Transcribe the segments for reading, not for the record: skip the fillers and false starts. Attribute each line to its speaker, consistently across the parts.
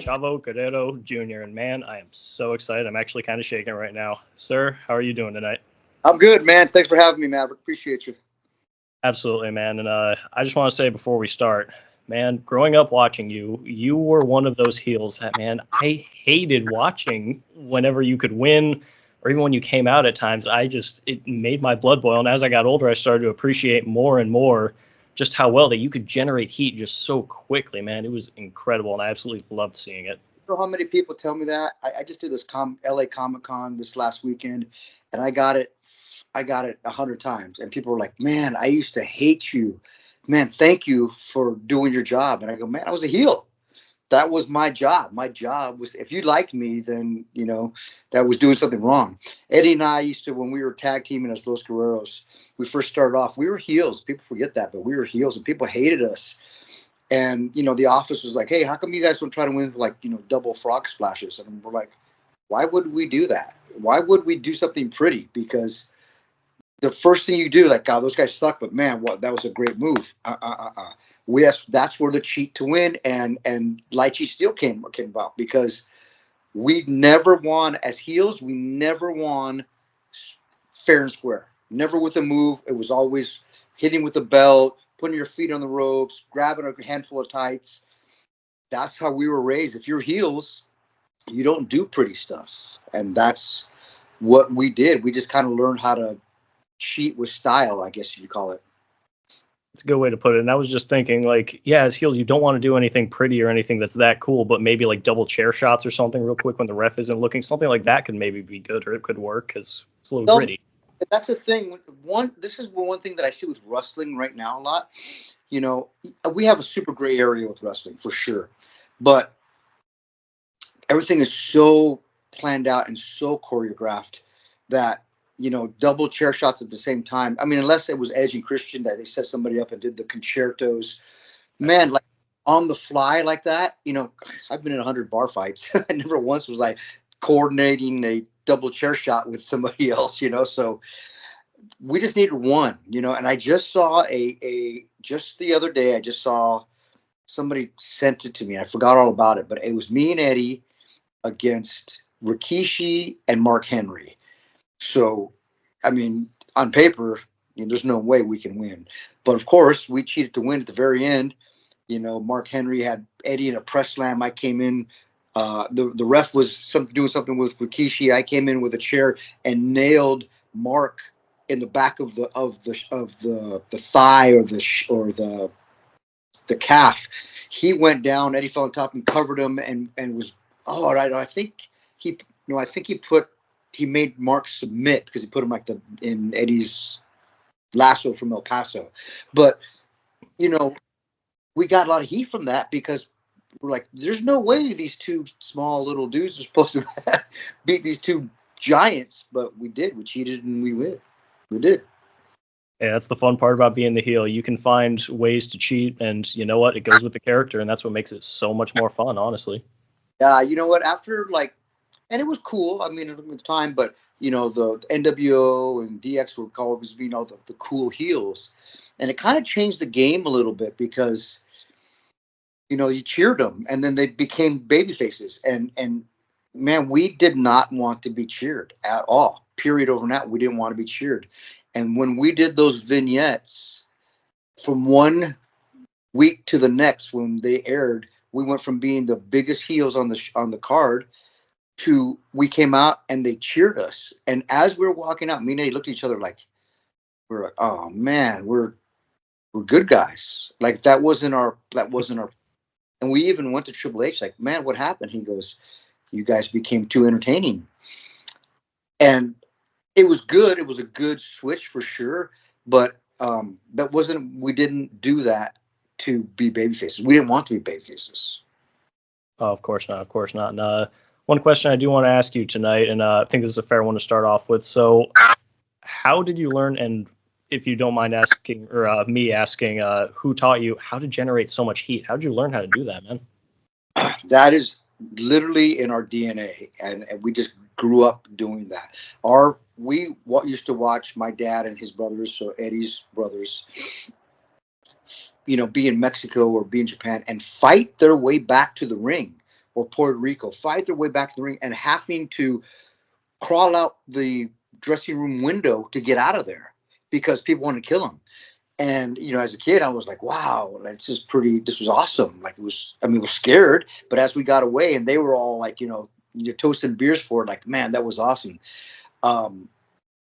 Speaker 1: Chavo Guerrero Jr. And man, I am so excited. I'm actually kind of shaking right now. Sir, how are you doing tonight?
Speaker 2: I'm good, man. Thanks for having me, Maverick. Appreciate you.
Speaker 1: Absolutely, man. And I just want to say before we start, man, growing up watching you, you were one of those heels that, man, I hated watching whenever you could win or even when you came out at times. It made my blood boil. And as I got older, I started to appreciate more and more just how well that you could generate heat just so quickly, man. It was incredible. And I absolutely loved seeing it.
Speaker 2: You know how many people tell me that? I just did this LA Comic Con this last weekend, and I got it. I got it 100 times, and people were like, "Man, I used to hate you. Man, thank you for doing your job." And I go, "Man, I was a heel. That was my job. My job was if you liked me, then that was doing something wrong." Eddie and I used to, when we were tag teaming as Los Guerreros, we first started off. We were heels. People forget that, but we were heels, and people hated us. And the office was like, "Hey, how come you guys don't try to win like double frog splashes?" And we're like, "Why would we do that? Why would we do something pretty? Because the first thing you do, like, God, those guys suck, but man, what that was a great move. That's where the cheat to win and light cheat steel came about because we never won as heels. We never won fair and square. Never with a move. It was always hitting with the belt, putting your feet on the ropes, grabbing a handful of tights. That's how we were raised. If you're heels, you don't do pretty stuff. And that's what we did. We just kind of learned how to cheat with style, I guess you'd call it.
Speaker 1: It's a good way to put it. And I was just thinking, like, yeah, as heels, you don't want to do anything pretty or anything that's that cool, but maybe like double chair shots or something real quick when the ref isn't looking. Something like that could maybe be good or it could work because it's a little gritty.
Speaker 2: That's the thing. This is one thing that I see with wrestling right now a lot. We have a super gray area with wrestling for sure, but everything is so planned out and so choreographed that double chair shots at the same time. I mean, unless it was Edge and Christian that they set somebody up and did the concertos, man, like on the fly like that. I've been in 100 bar fights. I never once was like coordinating a double chair shot with somebody else. So we just needed one. And I just saw just the other day. I just saw somebody sent it to me. I forgot all about it, but it was me and Eddie against Rikishi and Mark Henry. So, I mean, on paper, there's no way we can win. But of course, we cheated to win at the very end. Mark Henry had Eddie in a press slam. I came in. The ref was doing something with Rikishi. I came in with a chair and nailed Mark in the back of the thigh or the calf. He went down. Eddie fell on top and covered him and was I think he made Mark submit because he put him like in Eddie's lasso from El Paso. But we got a lot of heat from that because we're like, there's no way these two small little dudes are supposed to beat these two giants. But we did. We cheated and we win. We did.
Speaker 1: Yeah, that's the fun part about being the heel. You can find ways to cheat, and you know what? It goes with the character, and that's what makes it so much more fun, honestly.
Speaker 2: Yeah, you know what? After and it was cool. I mean, at the time, but the NWO and DX were called as being all the cool heels, and it kind of changed the game a little bit because you cheered them, and then they became baby faces, and man, we did not want to be cheered at all. Period. Over and out. We didn't want to be cheered, and when we did those vignettes from one week to the next when they aired, we went from being the biggest heels on the card to we came out and they cheered us. And as we were walking out, me and Eddie looked at each other like we're like, oh man, we're good guys. Like that wasn't our. And we even went to Triple H like, man, what happened? He goes, you guys became too entertaining. And it was good. It was a good switch for sure. But that wasn't. We didn't do that to be baby faces. We didn't want to be baby faces.
Speaker 1: Oh, of course not. Of course not. And one question I do want to ask you tonight, and I think this is a fair one to start off with. So, how did you learn, and if you don't mind asking, or me asking, who taught you how to generate so much heat? How did you learn how to do that, man?
Speaker 2: That is literally in our DNA, and we just grew up doing that. We used to watch my dad and his brothers, so Eddie's brothers, be in Mexico or be in Japan and fight their way back to the ring or Puerto Rico, fight their way back to the ring and having to crawl out the dressing room window to get out of there because people wanted to kill them. And, as a kid, I was like, wow, this was awesome. Like, we were scared, but as we got away and they were all like, you're toasting beers for it, like, man, that was awesome.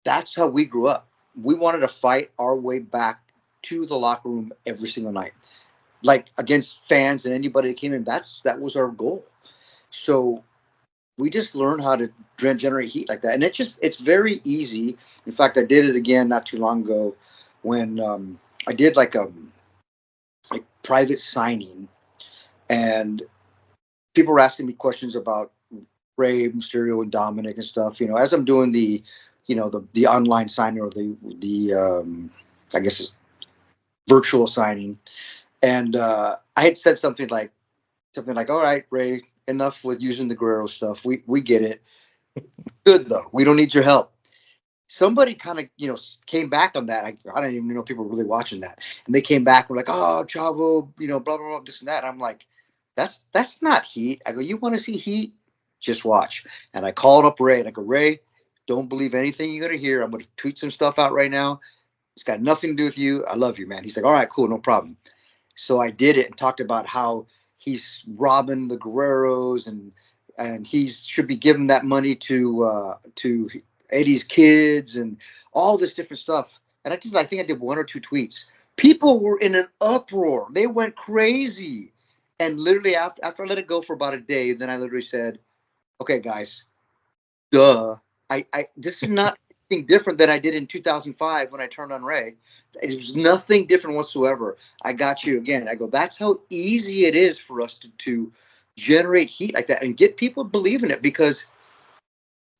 Speaker 2: That's how we grew up. We wanted to fight our way back to the locker room every single night, like against fans and anybody that came in. That was our goal. So we just learned how to generate heat like that. And it's very easy. In fact, I did it again not too long ago when I did like a private signing, and people were asking me questions about Rey Mysterio and Dominic and stuff. As I'm doing the online signing or the I guess it's virtual signing, and I had said something like, all right, Rey, enough with using the Guerrero stuff. We get it. Good though. We don't need your help. Somebody kind of, came back on that. I didn't even know people were really watching that. And they came back and were like, oh, Chavo, blah, blah, blah, this and that. I'm like, that's not heat. I go, you want to see heat? Just watch. And I called up Rey and I go, Rey, don't believe anything you're going to hear. I'm going to tweet some stuff out right now. It's got nothing to do with you. I love you, man. He's like, all right, cool, no problem. So I did it and talked about how he's robbing the Guerreros and he should be giving that money to Eddie's kids and all this different stuff. And I think I did 1 or 2 tweets. People were in an uproar. They went crazy. And literally after I let it go for about a day, then I literally said, okay, guys, duh. This is not anything different than I did in 2005 when I turned on Rey. It was nothing different whatsoever. I got you again. I go, that's how easy it is for us to generate heat like that and get people to believe in it because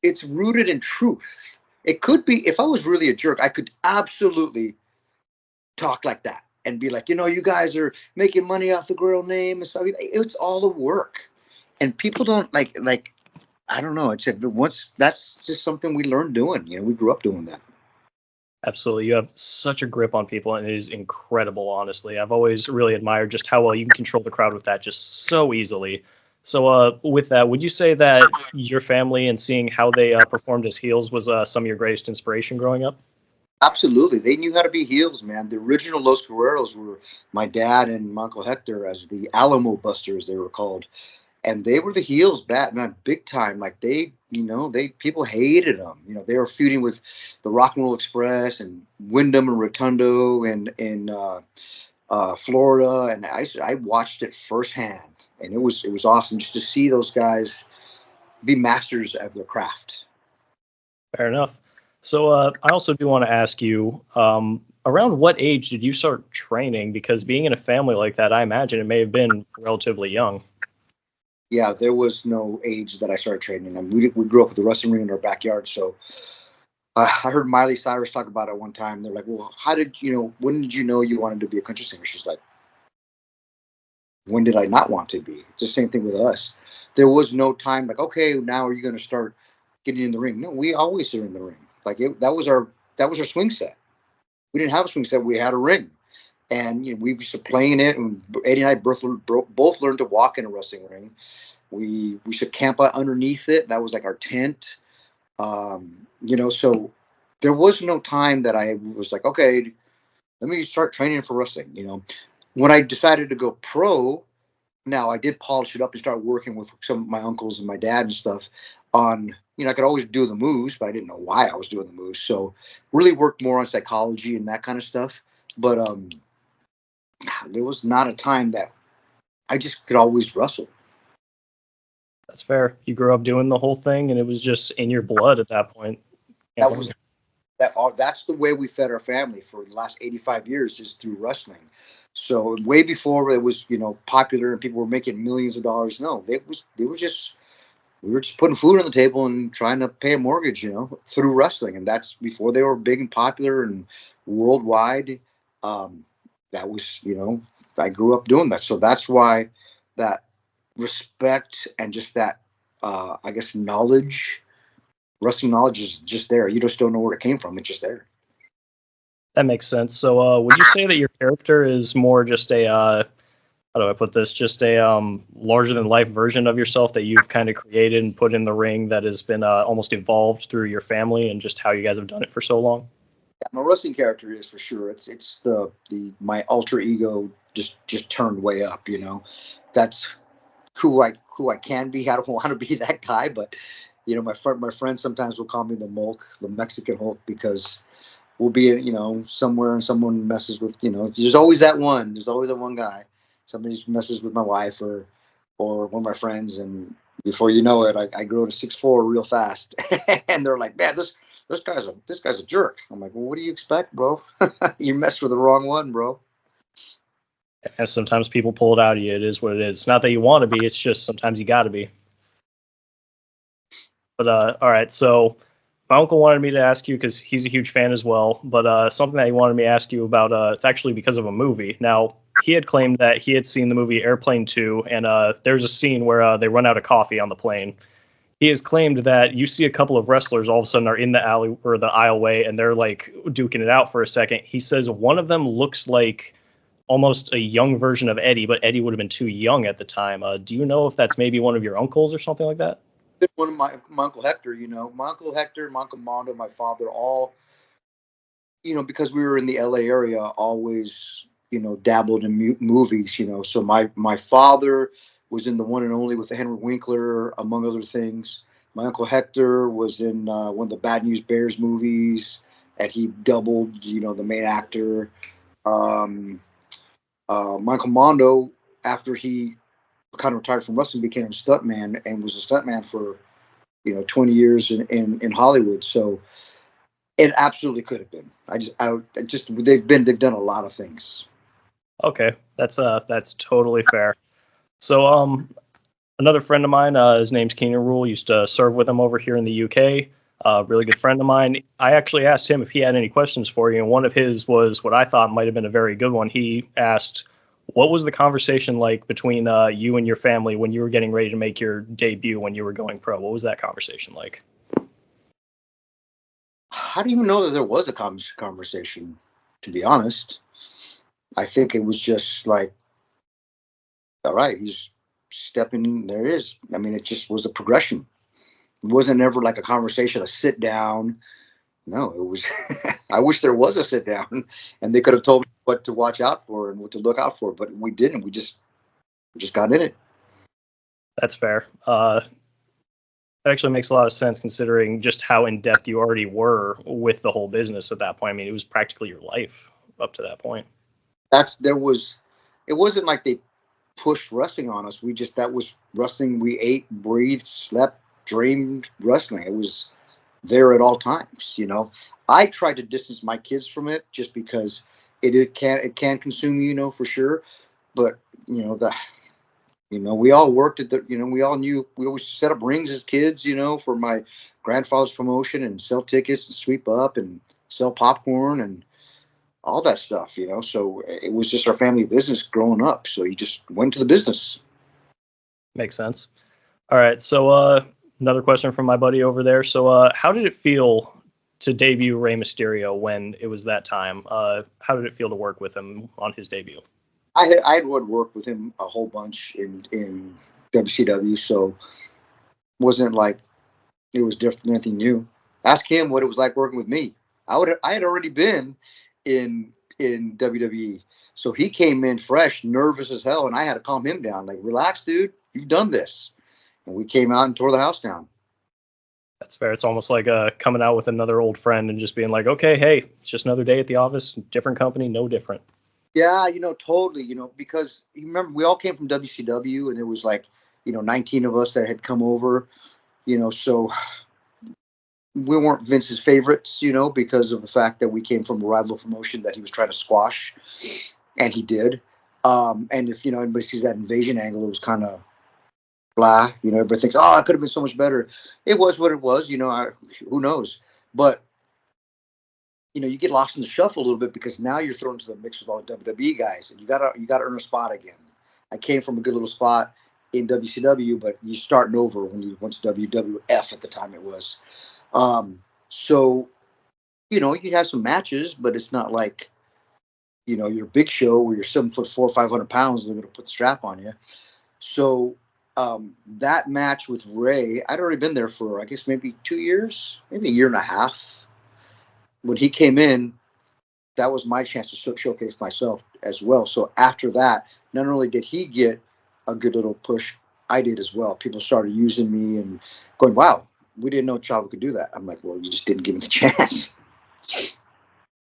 Speaker 2: it's rooted in truth. It could be, if I was really a jerk, I could absolutely talk like that and be like, you guys are making money off the Guerrero name and stuff. It's all a work. And people don't like, I don't know. That's just something we learned doing. We grew up doing that.
Speaker 1: Absolutely. You have such a grip on people, and it is incredible, honestly. I've always really admired just how well you can control the crowd with that just so easily. So with that, would you say that your family and seeing how they performed as heels was some of your greatest inspiration growing up?
Speaker 2: Absolutely. They knew how to be heels, man. The original Los Guerreros were my dad and my Uncle Hector as the Alamo Busters, they were called. And they were the heels, man, big time. Like people hated them. They were feuding with the Rock and Roll Express and Wyndham and Rotundo and in Florida. And I watched it firsthand, and it was awesome just to see those guys be masters of their craft.
Speaker 1: Fair enough. So I also do want to ask you, around what age did you start training? Because being in a family like that, I imagine it may have been relatively young.
Speaker 2: Yeah, there was no age that I started training. I mean, we grew up with a wrestling ring in our backyard. So I heard Miley Cyrus talk about it one time. They're like, well, when did you know you wanted to be a country singer? She's like, when did I not want to be? It's the same thing with us. There was no time like, okay, now are you going to start getting in the ring? No, we always are in the ring. Like that was our swing set. We didn't have a swing set. We had a ring. And we used to playing it, and Eddie and I both learned to walk in a wrestling ring. We should camp out underneath it. That was like our tent. So there was no time that I was like, okay, let me start training for wrestling. When I decided to go pro, now I did polish it up and start working with some of my uncles and my dad and stuff on, I could always do the moves, but I didn't know why I was doing the moves. So really worked more on psychology and that kind of stuff. But, there was not a time that I just could always wrestle.
Speaker 1: That's fair. You grew up doing the whole thing, and it was just in your blood at that point.
Speaker 2: That's the way we fed our family for the last 85 years is through wrestling. So way before it was, popular and people were making millions of dollars. No, we were just putting food on the table and trying to pay a mortgage, through wrestling. And that's before they were big and popular and worldwide. That was, I grew up doing that. So that's why that respect and just that, I guess, wrestling knowledge is just there. You just don't know where it came from. It's just there.
Speaker 1: That makes sense. So would you say that your character is more just a how do I put this? Just a larger than life version of yourself that you've kind of created and put in the ring that has been almost evolved through your family and just how you guys have done it for so long.
Speaker 2: Yeah, my wrestling character is for sure. It's the my alter ego just turned way up. That's who I can be. I don't want to be that guy, but my friends sometimes will call me the Mulk, the Mexican Hulk, because we'll be somewhere and someone messes with There's always that one. There's always that one guy. Somebody messes with my wife or one of my friends, and before you know it, I grow to 6'4" real fast, and they're like, "Man, this guy's a jerk." I'm like, "Well, what do you expect, bro? You messed with the wrong one, bro."
Speaker 1: And sometimes people pull it out of you. It is what it is. It's not that you want to be. It's just sometimes you got to be. But all right, so my uncle wanted me to ask you because he's a huge fan as well. But something that he wanted me to ask you about, it's actually because of a movie. Now, he had claimed that he had seen the movie Airplane 2, and there's a scene where they run out of coffee on the plane. He has claimed that you see a couple of wrestlers all of a sudden are in the alley or the aisleway, and they're like duking it out for a second. He says one of them looks like almost a young version of Eddie, but Eddie would have been too young at the time. Do you know if that's maybe one of your uncles or something like that?
Speaker 2: One of my uncle Hector, my uncle Hector, my uncle Mondo, my father, all because we were in the LA area, always dabbled in movies. So my father was in The One and Only with Henry Winkler, among other things. My uncle Hector was in one of the Bad News Bears movies, and he doubled the main actor. Um, Michael Mondo, after he kind of retired from wrestling, became a stuntman and was a stuntman for 20 years in Hollywood. So it absolutely could have been. They've done a lot of things.
Speaker 1: Okay, that's totally fair. So another friend of mine, his name's Keenan Rule, used to serve with him over here in the UK. Really good friend of mine. I actually asked him if he had any questions for you, and one of his was what I thought might have been a very good one. He asked, "What was the conversation like between you and your family when you were getting ready to make your debut when you were going pro? What was that conversation like?"
Speaker 2: How do you know that there was a conversation? To be honest, I think it was just like, all right, he's stepping. There it is. I mean, it just was a progression. It wasn't ever like a conversation, a sit down. No, it was. I wish there was a sit down, and they could have told me what to watch out for and what to look out for, but we didn't. We just got in it.
Speaker 1: That's fair. That actually makes a lot of sense considering just how in depth you already were with the whole business at that point. I mean, it was practically your life up to that point.
Speaker 2: It wasn't like they pushed wrestling on us. That was wrestling. We ate, breathed, slept, dreamed wrestling. It was there at all times. I tried to distance my kids from it just because it can consume you, for sure. But the we all worked at we all knew we always set up rings as kids, for my grandfather's promotion and sell tickets and sweep up and sell popcorn and all that stuff. So it was just our family business growing up. So you just went to the business.
Speaker 1: Makes sense. All right. So another question from my buddy over there. So how did it feel to debut Rey Mysterio when it was that time? How did it feel to work with him on his debut?
Speaker 2: I had worked with him a whole bunch in WCW, so wasn't like it was different, anything new. Ask him what it was like working with me. I had already been in WWE, so he came in fresh, nervous as hell, and I had to calm him down. Like, relax, dude, you've done this, and we came out and tore the house down.
Speaker 1: That's fair. It's almost like coming out with another old friend and just being like, okay, hey, it's just another day at the office, different company, no different.
Speaker 2: Yeah, totally. Because you remember we all came from WCW, and there was like 19 of us that had come over. So we weren't Vince's favorites, because of the fact that we came from a rival promotion that he was trying to squash, and he did. And if anybody sees that invasion angle, it was kind of blah. Everybody thinks, oh, it could have been so much better. It was what it was. Who knows? But you get lost in the shuffle a little bit because now you're thrown into the mix with all the WWE guys, and you gotta earn a spot again. I came from a good little spot in WCW, but you're starting over when you went to WWF at the time it was. So you have some matches, but it's not like your big show where you're 7'4", 500 pounds, they're going to put the strap on you. So that match with Ray, I'd already been there for, I guess, maybe 2 years, maybe a year and a half. When he came in, that was my chance to showcase myself as well. So after that, not only did he get a good little push, I did as well. People started using me and going, wow, we didn't know Chavo could do that. I'm like, well, you just didn't give him the chance.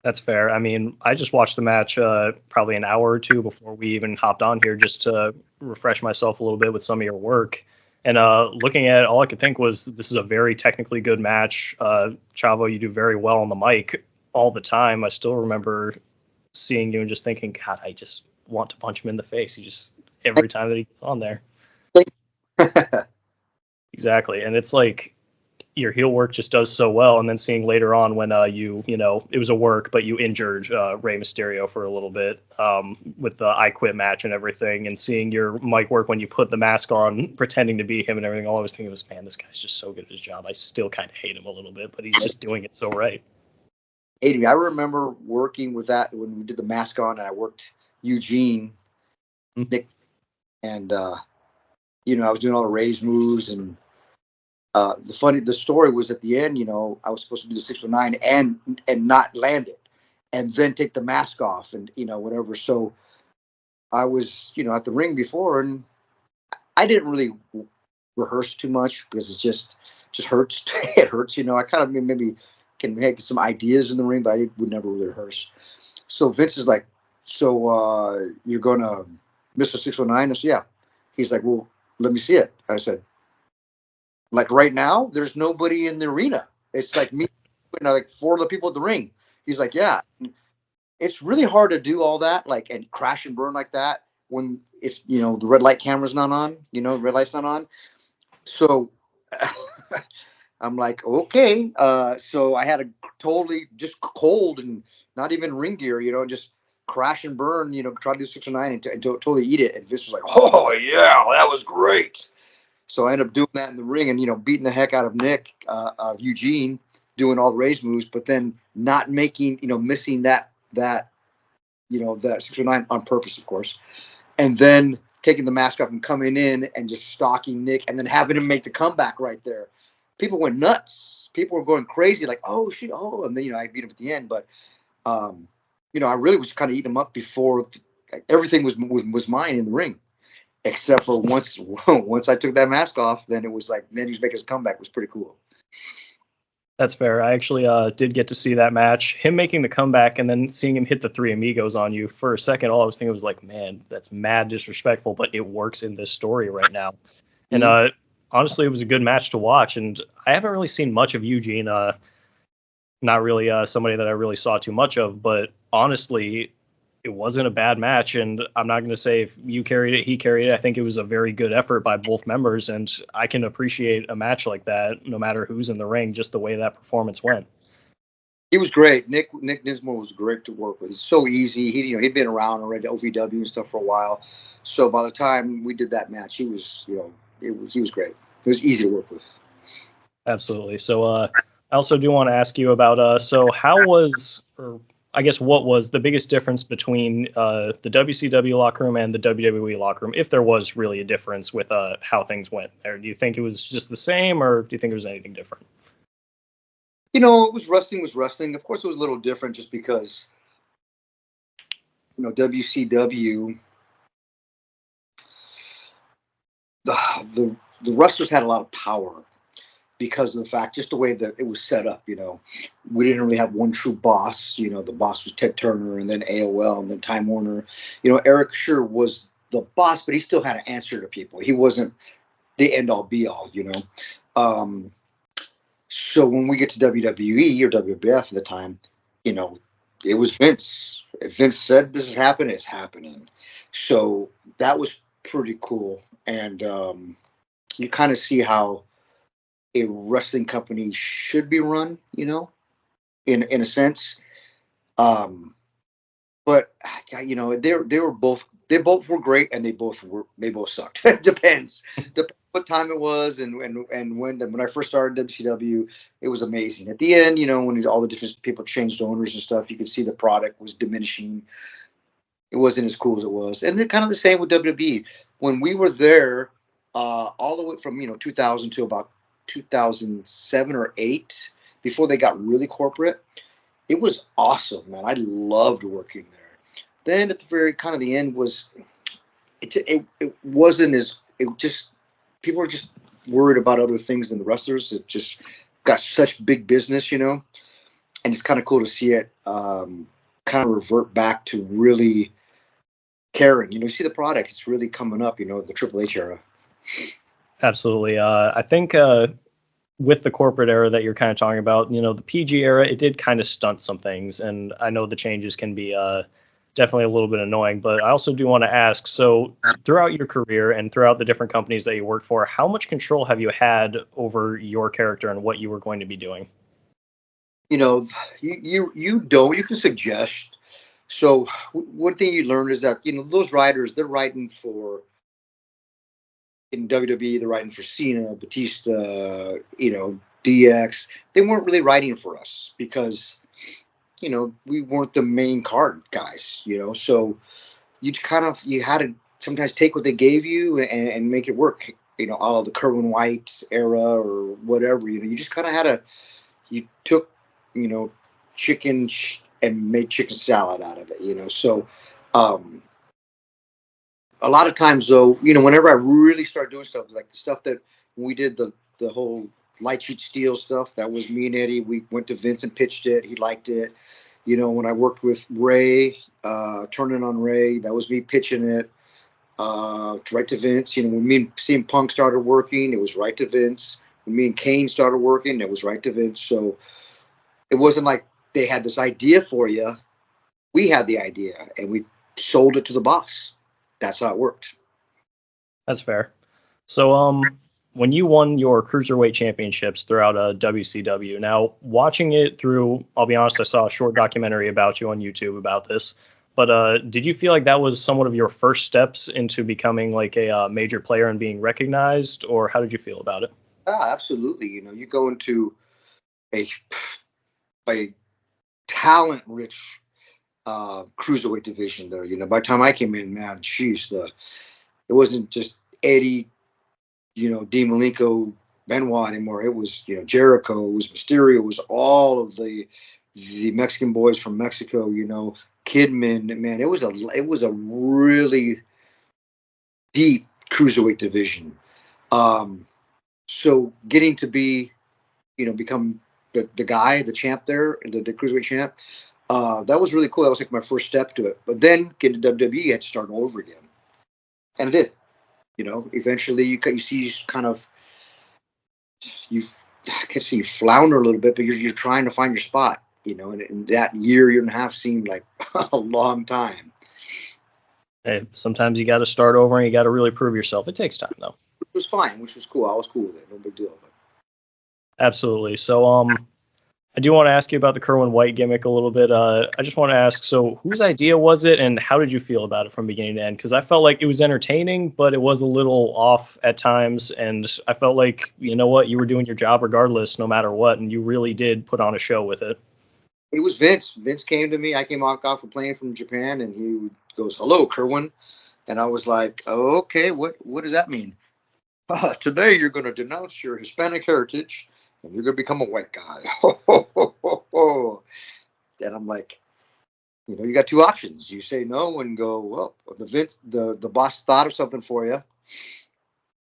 Speaker 1: That's fair. I mean, I just watched the match probably an hour or two before we even hopped on here just to refresh myself a little bit with some of your work. And looking at it, all I could think was this is a very technically good match. Chavo, you do very well on the mic all the time. I still remember seeing you and just thinking, God, I just want to punch him in the face. He just, every time that he gets on there. Exactly. And it's like your heel work just does so well. And then seeing later on when it was a work, but you injured Rey Mysterio for a little bit with the I Quit match and everything, and seeing your mic work when you put the mask on, pretending to be him and everything, all I was thinking was, man, this guy's just so good at his job. I still kind of hate him a little bit, but he's just doing it so right.
Speaker 2: Adrian, I remember working with that when we did the mask on, and I worked Eugene, Nick, and I was doing all the raise moves, and the story was at the end, I was supposed to do the 619 and not land it, and then take the mask off and whatever. So I was at the ring before, and I didn't really rehearse too much because it just hurts. It hurts, I kind of maybe can make some ideas in the ring, but I would never really rehearse. So Vince is like, so you're gonna miss a 619? I said, yeah. He's like, well, let me see it. I said, like right now, there's nobody in the arena. It's like me, like 4 of the people at the ring. He's like, yeah. It's really hard to do all that, like, and crash and burn like that when it's, the red light camera's not on, red light's not on. So I'm like, okay. So I had a totally just cold and not even ring gear, and just crash and burn, try to do 609 and totally eat it. And Vince was like, oh, yeah, that was great. So I ended up doing that in the ring and, beating the heck out of Nick, of Eugene, doing all the raise moves, but then not making, missing that 609 on purpose, of course. And then taking the mask off and coming in and just stalking Nick and then having him make the comeback right there. People went nuts. People were going crazy, like, oh, shit, oh. And then, I beat him at the end. But, I really was kind of eating him up before everything was mine in the ring. Except for once I took that mask off, then it was like, then he was making his comeback. It was pretty cool.
Speaker 1: That's fair. I actually did get to see that match, him making the comeback and then seeing him hit the 3 amigos on you. For a second, all I was thinking was like, man, that's mad disrespectful, but it works in this story right now. And honestly, it was a good match to watch. And I haven't really seen much of Eugene. Not really somebody that I really saw too much of, but honestly, it wasn't a bad match, and I'm not going to say if you carried it, he carried it. I think it was a very good effort by both members, and I can appreciate a match like that, no matter who's in the ring, just the way that performance went.
Speaker 2: He was great. Nick Dinsmore was great to work with. He's so easy. He'd been around already, OVW and stuff for a while. So by the time we did that match, he was, he was great. It was easy to work with.
Speaker 1: Absolutely. So I also do want to ask you about, so how was, or I guess what was the biggest difference between the WCW locker room and the WWE locker room, if there was really a difference with how things went? Or do you think it was just the same, or do you think there was anything different?
Speaker 2: It was wrestling. Of course, it was a little different just because, WCW, the wrestlers had a lot of power. Because of the fact, just the way that it was set up, we didn't really have one true boss. The boss was Ted Turner, and then AOL, and then Time Warner. Eric sure was the boss, but he still had to answer to people. He wasn't the end all be all, So when we get to WWE or WWF at the time, it was Vince. If Vince said this is happening, it's happening. So that was pretty cool, and you kind of see how a wrestling company should be run, in a sense. But they both were great, and they both sucked. Depends what time it was, and when I first started WCW, it was amazing. At the end, when all the different people changed owners and stuff, you could see the product was diminishing. It wasn't as cool as it was. And kind of the same with WWE. When we were there, all the way from 2000 to about 2007 or 8, before they got really corporate, it was awesome, man. I loved working there. Then at the very kind of the end was it wasn't as it just people were just worried about other things than the wrestlers. It just got such big business, and it's kind of cool to see it kind of revert back to really caring. You see the product; it's really coming up. The Triple H era.
Speaker 1: Absolutely. I think with the corporate era that you're kind of talking about, the PG era, it did kind of stunt some things, and I know the changes can be definitely a little bit annoying, but I also do want to ask, so throughout your career and throughout the different companies that you worked for, how much control have you had over your character and what you were going to be doing?
Speaker 2: You don't. You can suggest. So one thing you learn is that those writers, they're writing for in WWE, they're writing for Cena, Batista, DX. They weren't really writing for us because we weren't the main card guys. So you had to sometimes take what they gave you and make it work. All of the Kerwin White era or whatever. You just kind of had to. You took chicken and made chicken salad out of it. So a lot of times though, whenever I really start doing stuff like the stuff that when we did the whole light sheet steel stuff, that was me and Eddie. We went to Vince and pitched it. He liked it. When I worked with Ray, turning on Ray, that was me pitching it right to Vince. When me and CM Punk started working, it was right to Vince. When me and Kane started working, it was right to Vince. So it wasn't like they had this idea for you. We had the idea and we sold it to the boss. That's how it worked.
Speaker 1: That's fair. So, when you won your cruiserweight championships throughout WCW, now watching it through, I'll be honest, I saw a short documentary about you on YouTube about this. But did you feel like that was somewhat of your first steps into becoming like a major player and being recognized, or how did you feel about it?
Speaker 2: Absolutely. You go into a talent-rich cruiserweight division there. By the time I came in, man, jeez, it wasn't just Eddie, Dean Malenko, Benoit anymore. It was, Jericho, it was Mysterio, it was all of the Mexican boys from Mexico, Kidman. Man, it was a really deep cruiserweight division. So getting to be, become the guy, the champ there, the cruiserweight champ, that was really cool. That was like my first step to it. But then getting to WWE, I had to start all over again, and I did. Eventually you see kind of I can see you flounder a little bit, but you're trying to find your spot. And that year and a half seemed like a long time.
Speaker 1: Hey, sometimes you got to start over and you got to really prove yourself. It takes time though.
Speaker 2: It was fine, which was cool. I was cool with it. No big deal. But.
Speaker 1: Absolutely. So, I do want to ask you about the Kerwin White gimmick a little bit. I just want to ask, so whose idea was it and how did you feel about it from beginning to end? Because I felt like it was entertaining, but it was a little off at times. And I felt like, you know what, you were doing your job regardless, no matter what. And you really did put on a show with it.
Speaker 2: It was Vince. Vince came to me. I came off a plane from Japan and he goes, "Hello, Kerwin." And I was like, "Oh, okay, what does that mean?" "Today you're going to denounce your Hispanic heritage and you're going to become a white guy." And I'm like, you got two options. You say no and go, well, the boss thought of something for you,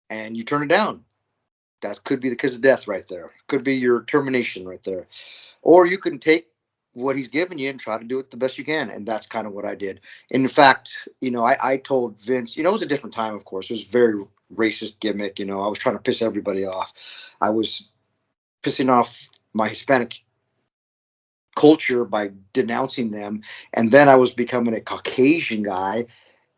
Speaker 2: and you turn it down. That could be the kiss of death right there. Could be your termination right there. Or you can take what he's given you and try to do it the best you can. And that's kind of what I did. In fact, I told Vince, it was a different time, of course. It was a very racist gimmick. I was trying to piss everybody off. I was pissing off my Hispanic culture by denouncing them. And then I was becoming a Caucasian guy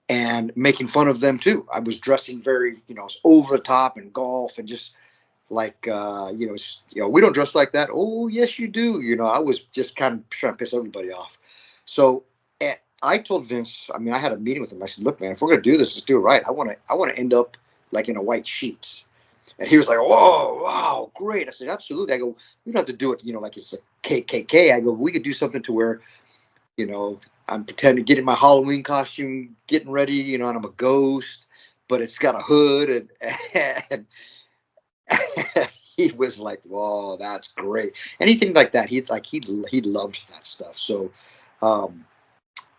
Speaker 2: and making fun of them too. I was dressing very, over the top in golf and just like, we don't dress like that. Oh, yes, you do. I was just kind of trying to piss everybody off. So I told Vince, I had a meeting with him. I said, "Look, man, if we're going to do this, let's do it right. I want to end up like in a white sheet." And he was like, "Whoa, wow, great." I said, "Absolutely." I go, "We don't have to do it, like it's a KKK." I go, "We could do something to where, I'm pretending getting my Halloween costume, getting ready, you know, and I'm a ghost, but it's got a hood, and he was like, "Whoa, that's great." Anything like that, he loved that stuff. So, um,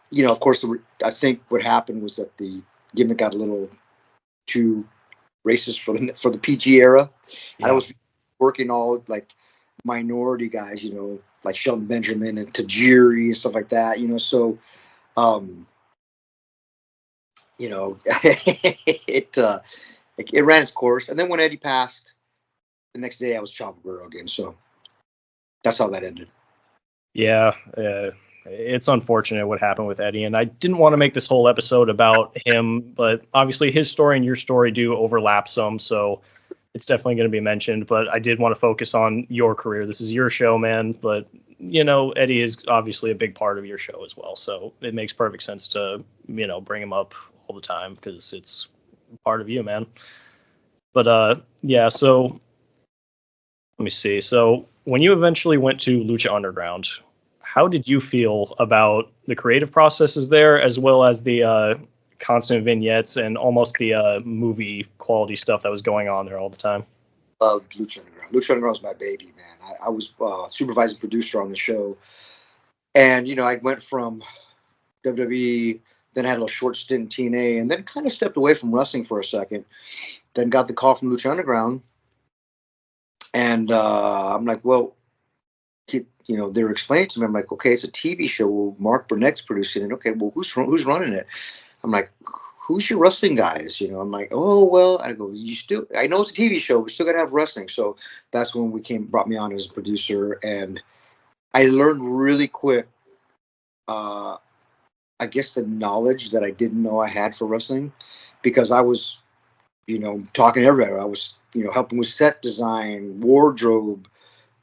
Speaker 2: you know, of course, I think what happened was that the gimmick got a little too racist for the PG era. And I
Speaker 1: Yeah.
Speaker 2: was working all like minority guys, you know, like Shelton Benjamin and Tajiri and stuff like that, you know. So, you know, it ran its course. And then when Eddie passed, the next day I was Chavo Guerrero again. So that's how that ended.
Speaker 1: Yeah, it's unfortunate what happened with Eddie, and I didn't want to make this whole episode about him, but obviously his story and your story do overlap some, so it's definitely going to be mentioned. But I did want to focus on your career. This is your show, man, but you know Eddie is obviously a big part of your show as well, so it makes perfect sense to bring him up all the time because it's part of you, man. But yeah, so let me see. So when you eventually went to Lucha Underground, how did you feel about the creative processes there, as well as the constant vignettes and almost the movie quality stuff that was going on there all the time?
Speaker 2: Loved Lucha Underground. Lucha Underground was my baby, man. I was supervising producer on the show, and you know, I went from WWE, then had a little short stint in TNA, and then kind of stepped away from wrestling for a second. Then got the call from Lucha Underground, and I'm like, well, you know, they were explaining to me. I'm like, okay, it's a TV show. Well, Mark Burnett's producing it. Okay, well, who's running it? I'm like, who's your wrestling guys? You know, I'm like, oh well. I go, I know it's a TV show, but still gotta have wrestling. So that's when brought me on as a producer, and I learned really quick. I guess the knowledge that I didn't know I had for wrestling, because I was, you know, talking to everybody. I was, you know, helping with set design, wardrobe,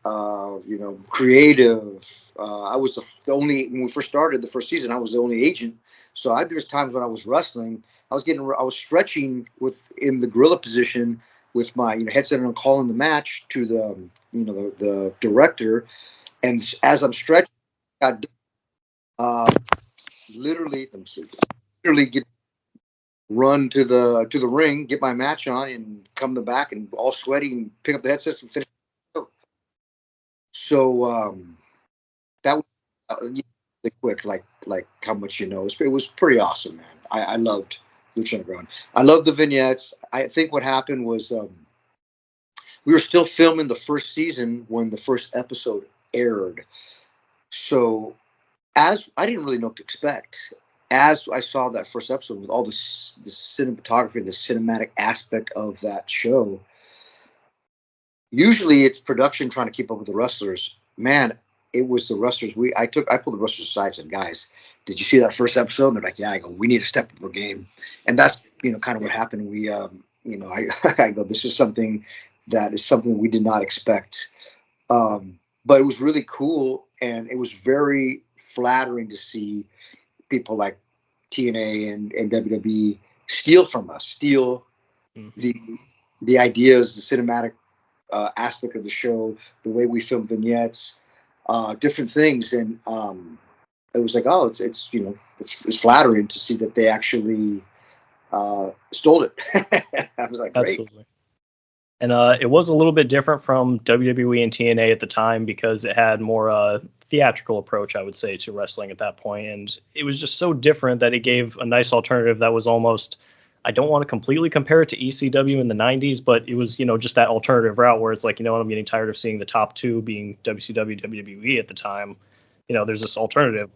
Speaker 2: you know, creative. I was the only when we first started the first season. I was the only agent. So there was times when I was wrestling. I was stretching in the gorilla position with my headset on, calling the match to the director, and as I'm stretching, I literally let me see, literally run to the ring, get my match on, and come to the back and all sweaty and pick up the headsets and finish. So that was quick, like how much you know. It was pretty awesome, man. I loved Lucha Underground. I loved the vignettes. I think what happened was we were still filming the first season when the first episode aired. So as I didn't really know what to expect. As I saw that first episode with all the cinematography, the cinematic aspect of that show, usually it's production trying to keep up with the wrestlers. Man, it was the wrestlers. I pulled the wrestlers aside and said, guys, did you see that first episode? And they're like, yeah. I go, we need to step up our game. And that's, kind of what happened. We, I go, this is something we did not expect. But it was really cool. And it was very flattering to see people like TNA and WWE steal from us, the ideas, the cinematic aspect of the show, the way we film vignettes, different things, and it was like, oh, it's flattering to see that they actually stole it. I was like, great.
Speaker 1: Absolutely. And it was a little bit different from WWE and TNA at the time because it had more theatrical approach, I would say, to wrestling at that point. And it was just so different that it gave a nice alternative that was almost, I don't want to completely compare it to ECW in the 90s, but it was, just that alternative route where it's like, I'm getting tired of seeing the top two being WCW, WWE at the time. There's this alternative.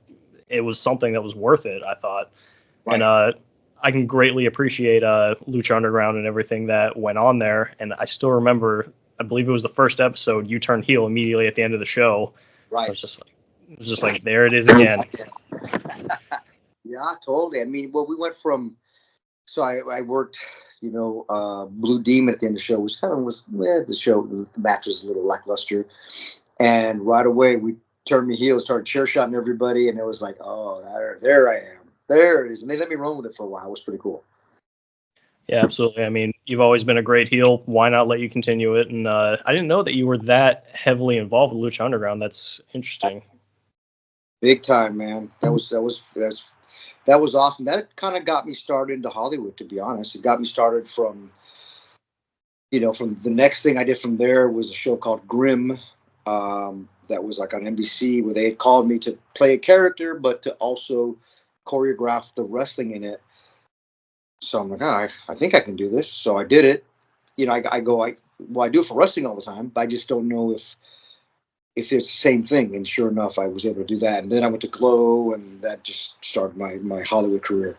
Speaker 1: It was something that was worth it, I thought.
Speaker 2: Right.
Speaker 1: And I can greatly appreciate Lucha Underground and everything that went on there. And I still remember, I believe it was the first episode, you turned heel immediately at the end of the show.
Speaker 2: Right.
Speaker 1: It was just like, there it is again.
Speaker 2: Yeah, totally. I mean, well, we went from, so I worked, Blue Demon at the end of the show, which kind of the match was a little lackluster. And right away, we turned me heel, started chair shotting everybody, and it was like, oh, there I am. There it is. And they let me run with it for a while. It was pretty cool.
Speaker 1: Yeah, absolutely. I mean, you've always been a great heel. Why not let you continue it? And I didn't know that you were that heavily involved with Lucha Underground. That's interesting.
Speaker 2: Big time, man. That was awesome. That kind of got me started into Hollywood, to be honest. It got me started from the next thing I did from there was a show called Grimm, that was like on NBC, where they had called me to play a character, but to also choreograph the wrestling in it. So I'm like, I think I can do this. So I did it. I do it for wrestling all the time, but I just don't know if it's the same thing. And sure enough, I was able to do that. And then I went to Glow, and that just started my Hollywood career.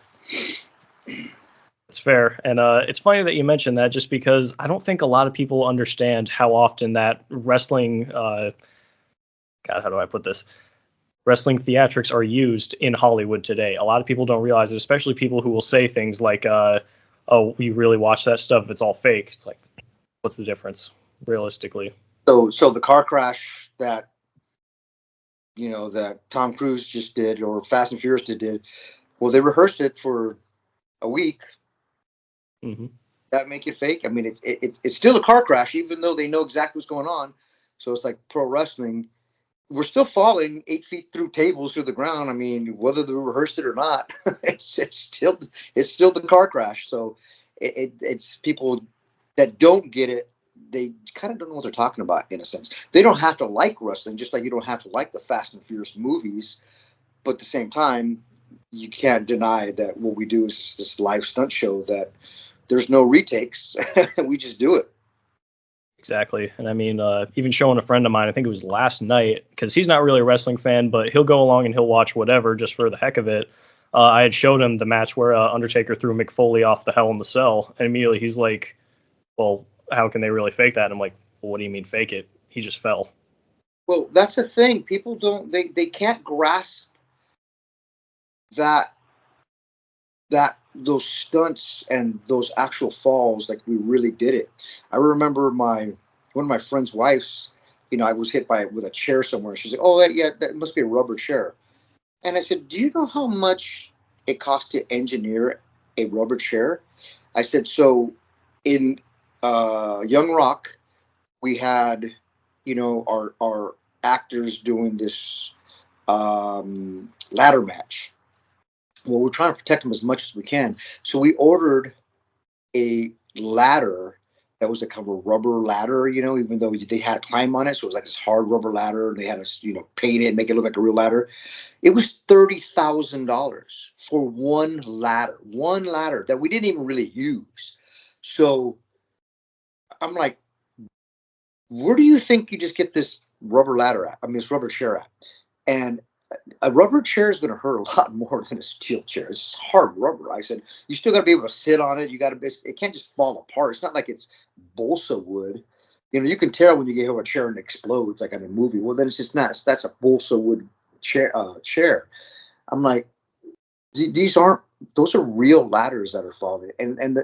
Speaker 1: It's fair. And it's funny that you mentioned that, just because I don't think a lot of people understand how often that wrestling, God, how do I put this? Wrestling theatrics are used in Hollywood today. A lot of people don't realize it, especially people who will say things like, oh, you really watch that stuff? It's all fake. It's like, what's the difference, realistically?
Speaker 2: So the car crash that Tom Cruise just did, or Fast and Furious did, well, they rehearsed it for a week.
Speaker 1: Mm-hmm.
Speaker 2: That make it fake? I mean, it's still a car crash, even though they know exactly what's going on. So it's like pro wrestling. We're still falling 8 feet through tables through the ground. I mean, whether they rehearsed it or not, it's still the car crash. So it's people that don't get it. They kind of don't know what they're talking about, in a sense. They don't have to like wrestling, just like you don't have to like the Fast and Furious movies. But at the same time, you can't deny that what we do is this live stunt show that there's no retakes. We just do it.
Speaker 1: Exactly. And I mean, even showing a friend of mine, I think it was last night, because he's not really a wrestling fan, but he'll go along and he'll watch whatever just for the heck of it. I had showed him the match where Undertaker threw Mick Foley off the Hell in the Cell, and immediately he's like, well, how can they really fake that? And I'm like, well, what do you mean fake it? He just fell.
Speaker 2: Well, that's the thing. People they can't grasp that those stunts and those actual falls, like we really did it. I remember one of my friend's wives, I was hit with a chair somewhere. She's like, "Oh, that must be a rubber chair." And I said, "Do you know how much it costs to engineer a rubber chair?" I said, "So in Young Rock, we had, our actors doing this ladder match. Well, we're trying to protect them as much as we can. So we ordered a ladder that was a kind of a rubber ladder, even though they had a climb on it. So it was like this hard rubber ladder. They had to, paint it, make it look like a real ladder. It was $30,000 for one ladder that we didn't even really use. So I'm like, where do you think you just get this rubber ladder at? I mean, this rubber chair at? And a rubber chair is going to hurt a lot more than a steel chair. It's hard rubber. I said, you still got to be able to sit on it. You got to, it can't just fall apart. It's not like it's balsa wood. You can tell when you get a chair and it explodes, like in a movie. Well, then it's just not. That's a balsa wood chair. I'm like, those are real ladders that are falling. And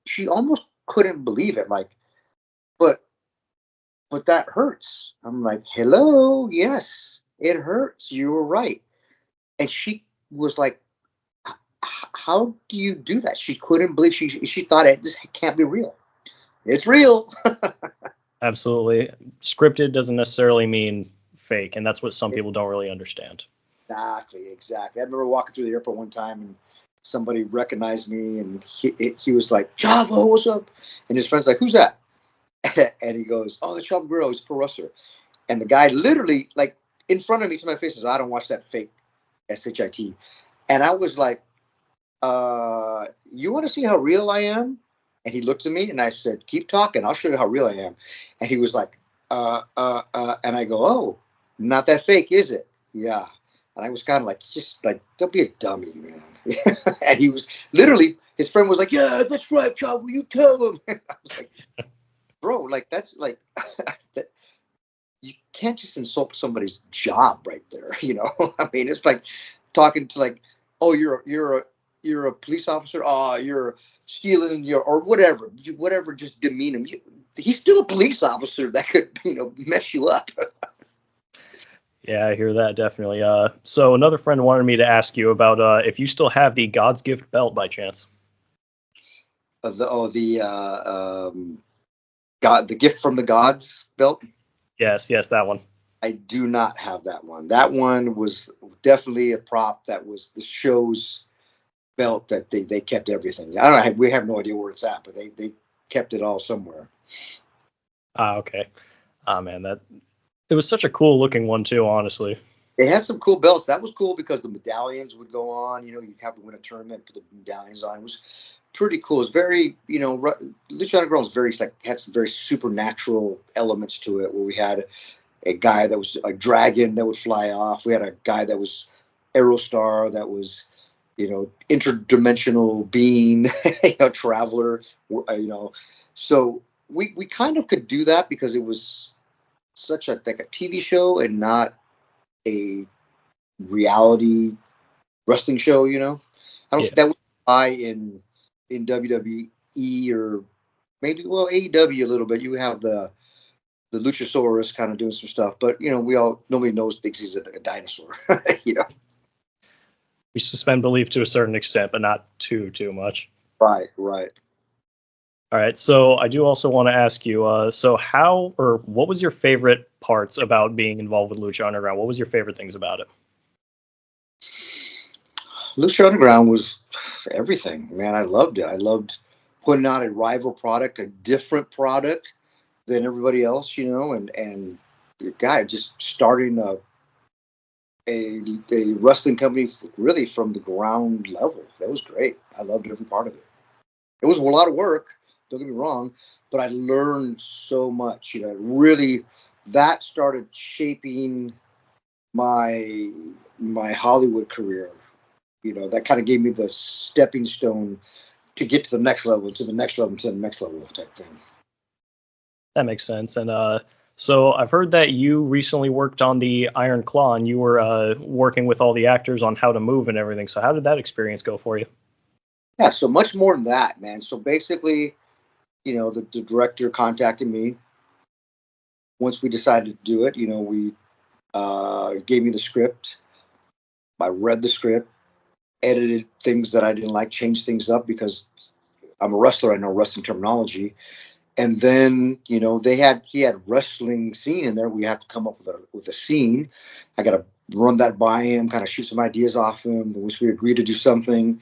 Speaker 2: she almost couldn't believe it. Like, but that hurts. I'm like, hello, yes, it hurts. You were right. And she was like, how do you do that? She couldn't believe, she thought this can't be real. It's real.
Speaker 1: Absolutely. Scripted doesn't necessarily mean fake, and that's what some people don't really understand.
Speaker 2: Exactly. I remember walking through the airport one time, and somebody recognized me, and he was like, Chavo, what's up? And his friend's like, who's that? And he goes, oh, that's Chavo Guerrero, he's a pro wrestler. And the guy literally, like, in front of me to my face says, I don't watch that fake SHIT. And I was like, you want to see how real I am? And he looked at me, and I said, keep talking. I'll show you how real I am. And he was like, and I go, oh, not that fake, is it? Yeah. And I was kind of like, just like, don't be a dummy, man. And he was literally, his friend was like, yeah, that's right, Chavo, you tell him. And I was like, bro, like, that's like, that, you can't just insult somebody's job right there. I mean, it's like talking to, like, oh, you're a police officer. Oh, you're stealing or whatever. Just demean him. He's still a police officer that could, mess you up.
Speaker 1: Yeah, I hear that definitely. So another friend wanted me to ask you about if you still have the God's Gift belt by chance.
Speaker 2: God, the gift from the gods belt.
Speaker 1: Yes, that one.
Speaker 2: I do not have that one. That one was definitely a prop that was the show's belt that they kept everything. I don't know. We have no idea where it's at, but they kept it all somewhere.
Speaker 1: Ah, okay. Ah, man, that it was such a cool looking one too, honestly.
Speaker 2: They had some cool belts. That was cool because the medallions would go on. You know, you'd have to win a tournament, put the medallions on. It was pretty cool. It's very, Lucha Underground was very like had some very supernatural elements to it. Where we had a guy that was a dragon that would fly off. We had a guy that was Aerostar that was, interdimensional being, traveler. So we kind of could do that because it was such a like a TV show and not a reality wrestling show. I don't
Speaker 1: Yeah.
Speaker 2: think that would apply in WWE or maybe AEW a little bit. You have the Luchasaurus kind of doing some stuff, but nobody thinks he's a dinosaur.
Speaker 1: We suspend belief to a certain extent, but not too much.
Speaker 2: Right, right.
Speaker 1: All right, so I do also want to ask you, so how or what was your favorite parts about being involved with Lucha Underground? What was your favorite things about it?
Speaker 2: Lucha Underground was everything, man. I loved it. I loved putting out a rival product, a different product than everybody else, and guy just starting a wrestling company really from the ground level. That was great. I loved every part of it. It was a lot of work. Don't get me wrong, but I learned so much. Really, that started shaping my Hollywood career. That kind of gave me the stepping stone to get to the next level, to the next level, to the next level type thing.
Speaker 1: That makes sense. And so I've heard that you recently worked on the Iron Claw, and you were working with all the actors on how to move and everything. So how did that experience go for you?
Speaker 2: Yeah, so much more than that, man. So basically, the director contacted me once we decided to do it. We gave me the script. I read the script, edited things that I didn't like, changed things up because I'm a wrestler. I know wrestling terminology. And then, he had wrestling scene in there. We have to come up with a scene. I got to run that by him, kind of shoot some ideas off him. Once we agree to do something,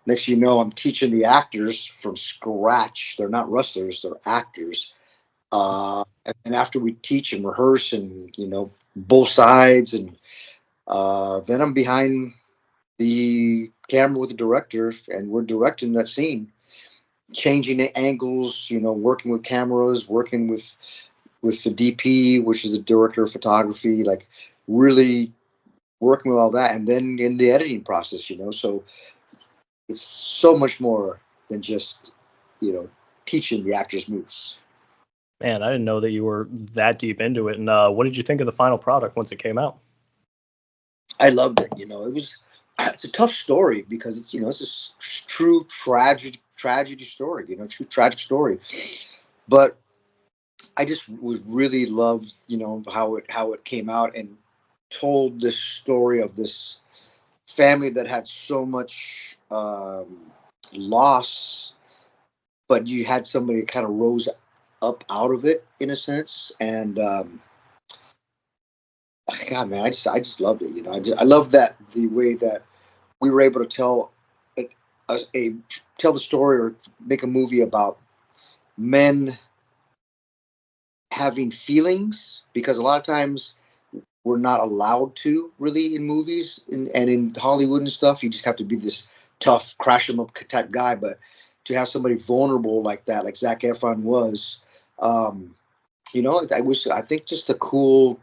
Speaker 2: next thing you know, I'm teaching the actors from scratch. They're not wrestlers; they're actors. And after we teach and rehearse, and both sides, and then I'm behind the camera with the director, and we're directing that scene, changing the angles, working with cameras, working with the DP, which is the director of photography, like really working with all that, and then in the editing process, so it's so much more than just teaching the actors moves.
Speaker 1: Man, I didn't know that you were that deep into it. And what did you think of the final product once it came out?
Speaker 2: I loved it. It's a tough story because it's a true tragedy story. True tragic story. But I just would really love how it came out and told this story of this family that had so much loss, but you had somebody kind of rose up out of it in a sense. And God, man, I just loved it. I love that the way that we were able to a tell the story or make a movie about men having feelings, because a lot of times we're not allowed to really in movies and in Hollywood and stuff. You just have to be this tough, crash 'em up type guy. But to have somebody vulnerable like that, like Zac Efron was, I think just a cool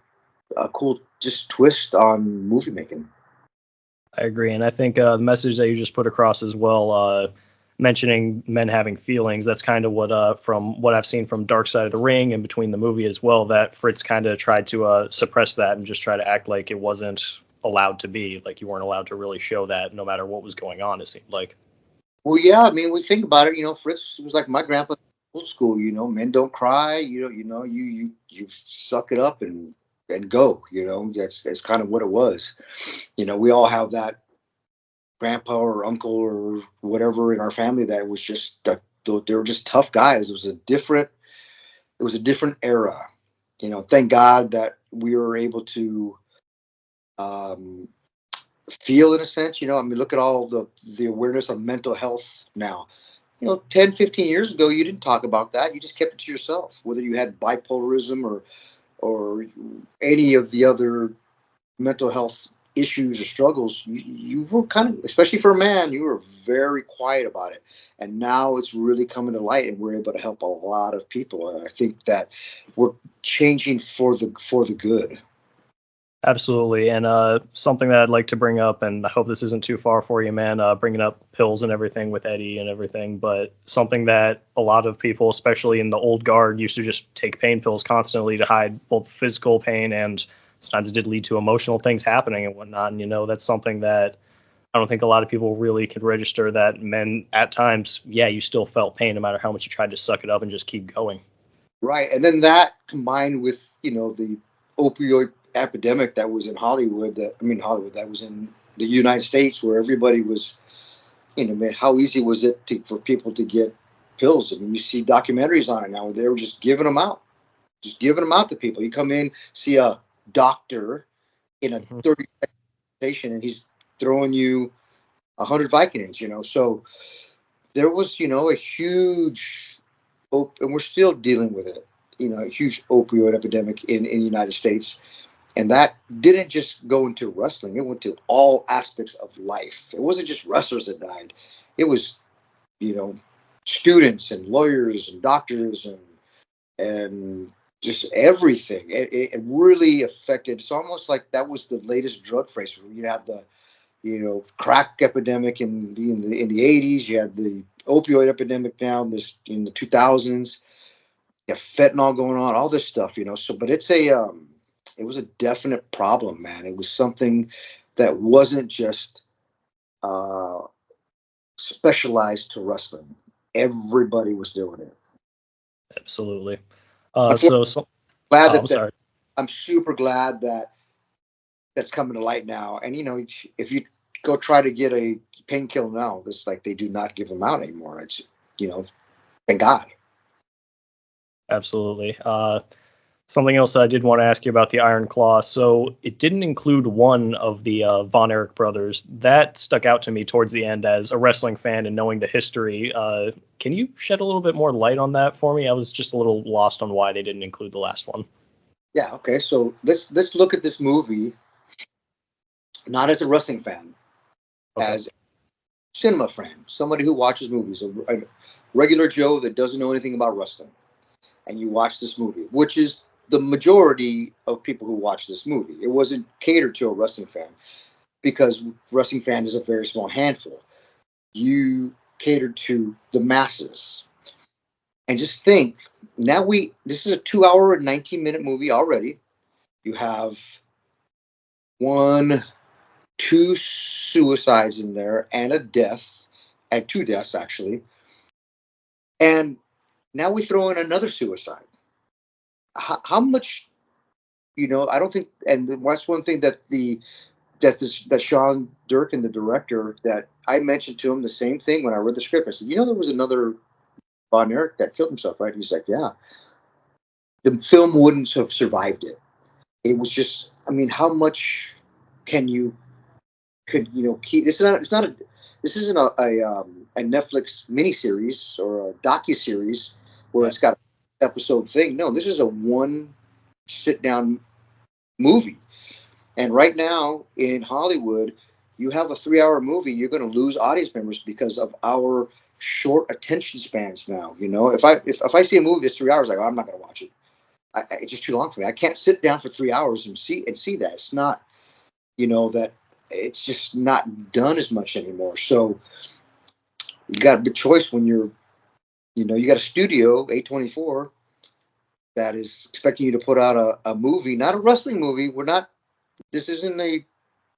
Speaker 2: just twist on movie making.
Speaker 1: I agree, and I think the message that you just put across as well, mentioning men having feelings, that's kind of what, from what I've seen from Dark Side of the Ring and between the movie as well, that Fritz kind of tried to suppress that and just try to act like it wasn't allowed to be, like you weren't allowed to really show that no matter what was going on, it seemed like.
Speaker 2: Well, yeah, I mean, we think about it. Fritz was like my grandpa, old school. Men don't cry. You suck it up and go. That's kind of what it was. We all have that grandpa or uncle or whatever in our family that was just they were just tough guys. It was a different era. Thank God that we were able to um, feel in a sense. I mean, look at all the awareness of mental health now. 10, 15 years ago, you didn't talk about that. You just kept it to yourself, whether you had bipolarism or any of the other mental health issues or struggles. You were kind of, especially for a man, you were very quiet about it. And now it's really coming to light, and we're able to help a lot of people. And I think that we're changing for the good.
Speaker 1: Absolutely. And something that I'd like to bring up, and I hope this isn't too far for you, man, bringing up pills and everything with Eddie and everything, but something that a lot of people, especially in the old guard, used to just take pain pills constantly to hide both physical pain and sometimes it did lead to emotional things happening and whatnot. And, that's something that I don't think a lot of people really could register, that men at times, yeah, you still felt pain no matter how much you tried to suck it up and just keep going.
Speaker 2: Right. And then that combined with, the opioid epidemic that was in Hollywood, that was in the United States, where everybody was, man, how easy was it for people to get pills? I mean, you see documentaries on it now where they were just giving them out, to people. You come in, see a doctor in a 30-second patient, and he's throwing you 100 Vicodins, So there was, a huge, and we're still dealing with it, a huge opioid epidemic in the United States. And that didn't just go into wrestling. It went to all aspects of life. It wasn't just wrestlers that died. It was, you know, students and lawyers and doctors and just everything. It really affected. It's almost like that was the latest drug craze. You had the, crack epidemic in the 80s. You had the opioid epidemic now in the 2000s. You have fentanyl going on, all this stuff. So, but it was a definite problem, man. It was something that wasn't just uh, specialized to wrestling. Everybody was doing it.
Speaker 1: Absolutely.
Speaker 2: Unfortunately, glad
Speaker 1: I'm
Speaker 2: that
Speaker 1: sorry.
Speaker 2: I'm super glad that that's coming to light now. And if you go try to get a painkiller now, it's like they do not give them out anymore. It's thank God.
Speaker 1: Absolutely. Something else that I did want to ask you about the Iron Claw. So it didn't include one of the Von Erich brothers. That stuck out to me towards the end as a wrestling fan and knowing the history. Can you shed a little bit more light on that for me? I was just a little lost on why they didn't include the last one.
Speaker 2: Yeah. Okay. So let's look at this movie not as a wrestling fan,
Speaker 1: Okay.
Speaker 2: as a cinema fan, somebody who watches movies, a regular Joe that doesn't know anything about wrestling, and you watch this movie, which is the majority of people who watch this movie. It wasn't catered to a wrestling fan because wrestling fan is a very small handful. You catered to the masses. And just think, this is a 2 hour and 19-minute movie already. You have two suicides in there and a death, and two deaths actually. And now we throw in another suicide. How much, I don't think, and that's one thing that Sean Durkin, the director, that I mentioned to him the same thing when I read the script. I said, there was another Von Erich that killed himself, right? He's like, yeah. The film wouldn't have survived it. It was just, I mean, how much can you keep? This isn't a Netflix miniseries or a docu series where
Speaker 1: Yeah.
Speaker 2: it's got an episode thing. No, this is a one sit down movie. And right now in Hollywood, you have a 3 hour movie, you're going to lose audience members because of our short attention spans now. If I see a movie that's 3 hours, I'm not going to watch it. It's just too long for me. I can't sit down for 3 hours and see that. It's not, that it's just not done as much anymore. So you got a big choice when you got a studio, A24, that is expecting you to put out a movie, not a wrestling movie. This isn't a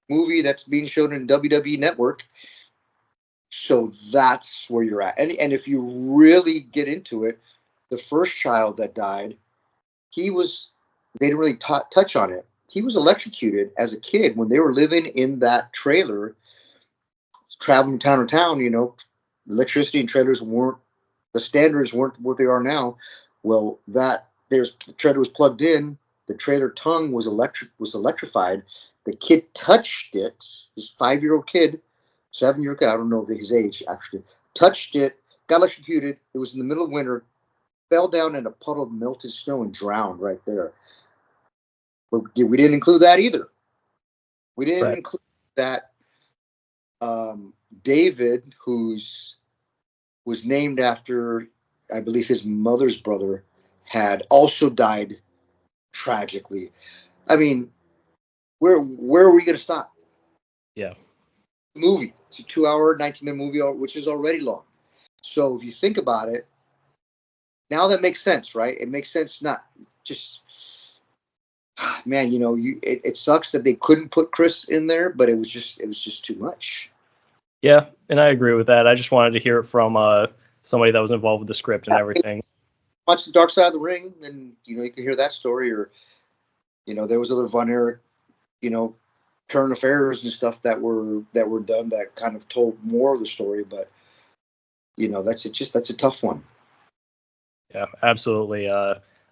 Speaker 2: movie that's being shown in WWE Network. So that's where you're at. And if you really get into it, the first child that died, they didn't really touch on it. He was electrocuted as a kid when they were living in that trailer, traveling town to town. Electricity and trailers the standards weren't what they are now. Well, that the trailer was plugged in. The trailer tongue was electrified. The kid touched it. This 5-year-old kid, 7-year-old kid, I don't know his age actually, touched it, got electrocuted. It was in the middle of winter, fell down in a puddle of melted snow and drowned right there. But we didn't include that either. We didn't include that David, was named after, I believe, his mother's brother, had also died tragically. I mean, where are we going to stop?
Speaker 1: Yeah.
Speaker 2: Movie. It's a 2-hour, 19-minute movie, which is already long. So if you think about it, now that makes sense, right? It makes sense. Not just, man, it sucks that they couldn't put Chris in there, but it was just too much.
Speaker 1: Yeah, and I agree with that. I just wanted to hear it from somebody that was involved with the script and everything.
Speaker 2: Watch The Dark Side of the Ring, and you can hear that story, or there was other Von Erich, current affairs and stuff that were done that kind of told more of the story, but that's a tough one.
Speaker 1: Yeah, absolutely.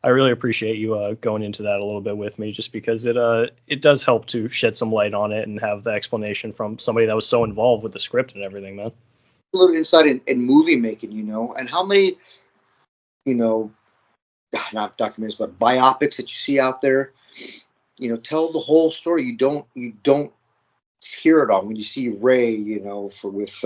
Speaker 1: I really appreciate you going into that a little bit with me, just because it does help to shed some light on it and have the explanation from somebody that was so involved with the script and everything, man.
Speaker 2: A little insight in movie making, and how many, not documentaries, but biopics that you see out there, tell the whole story. You don't hear it all. When you see Ray, with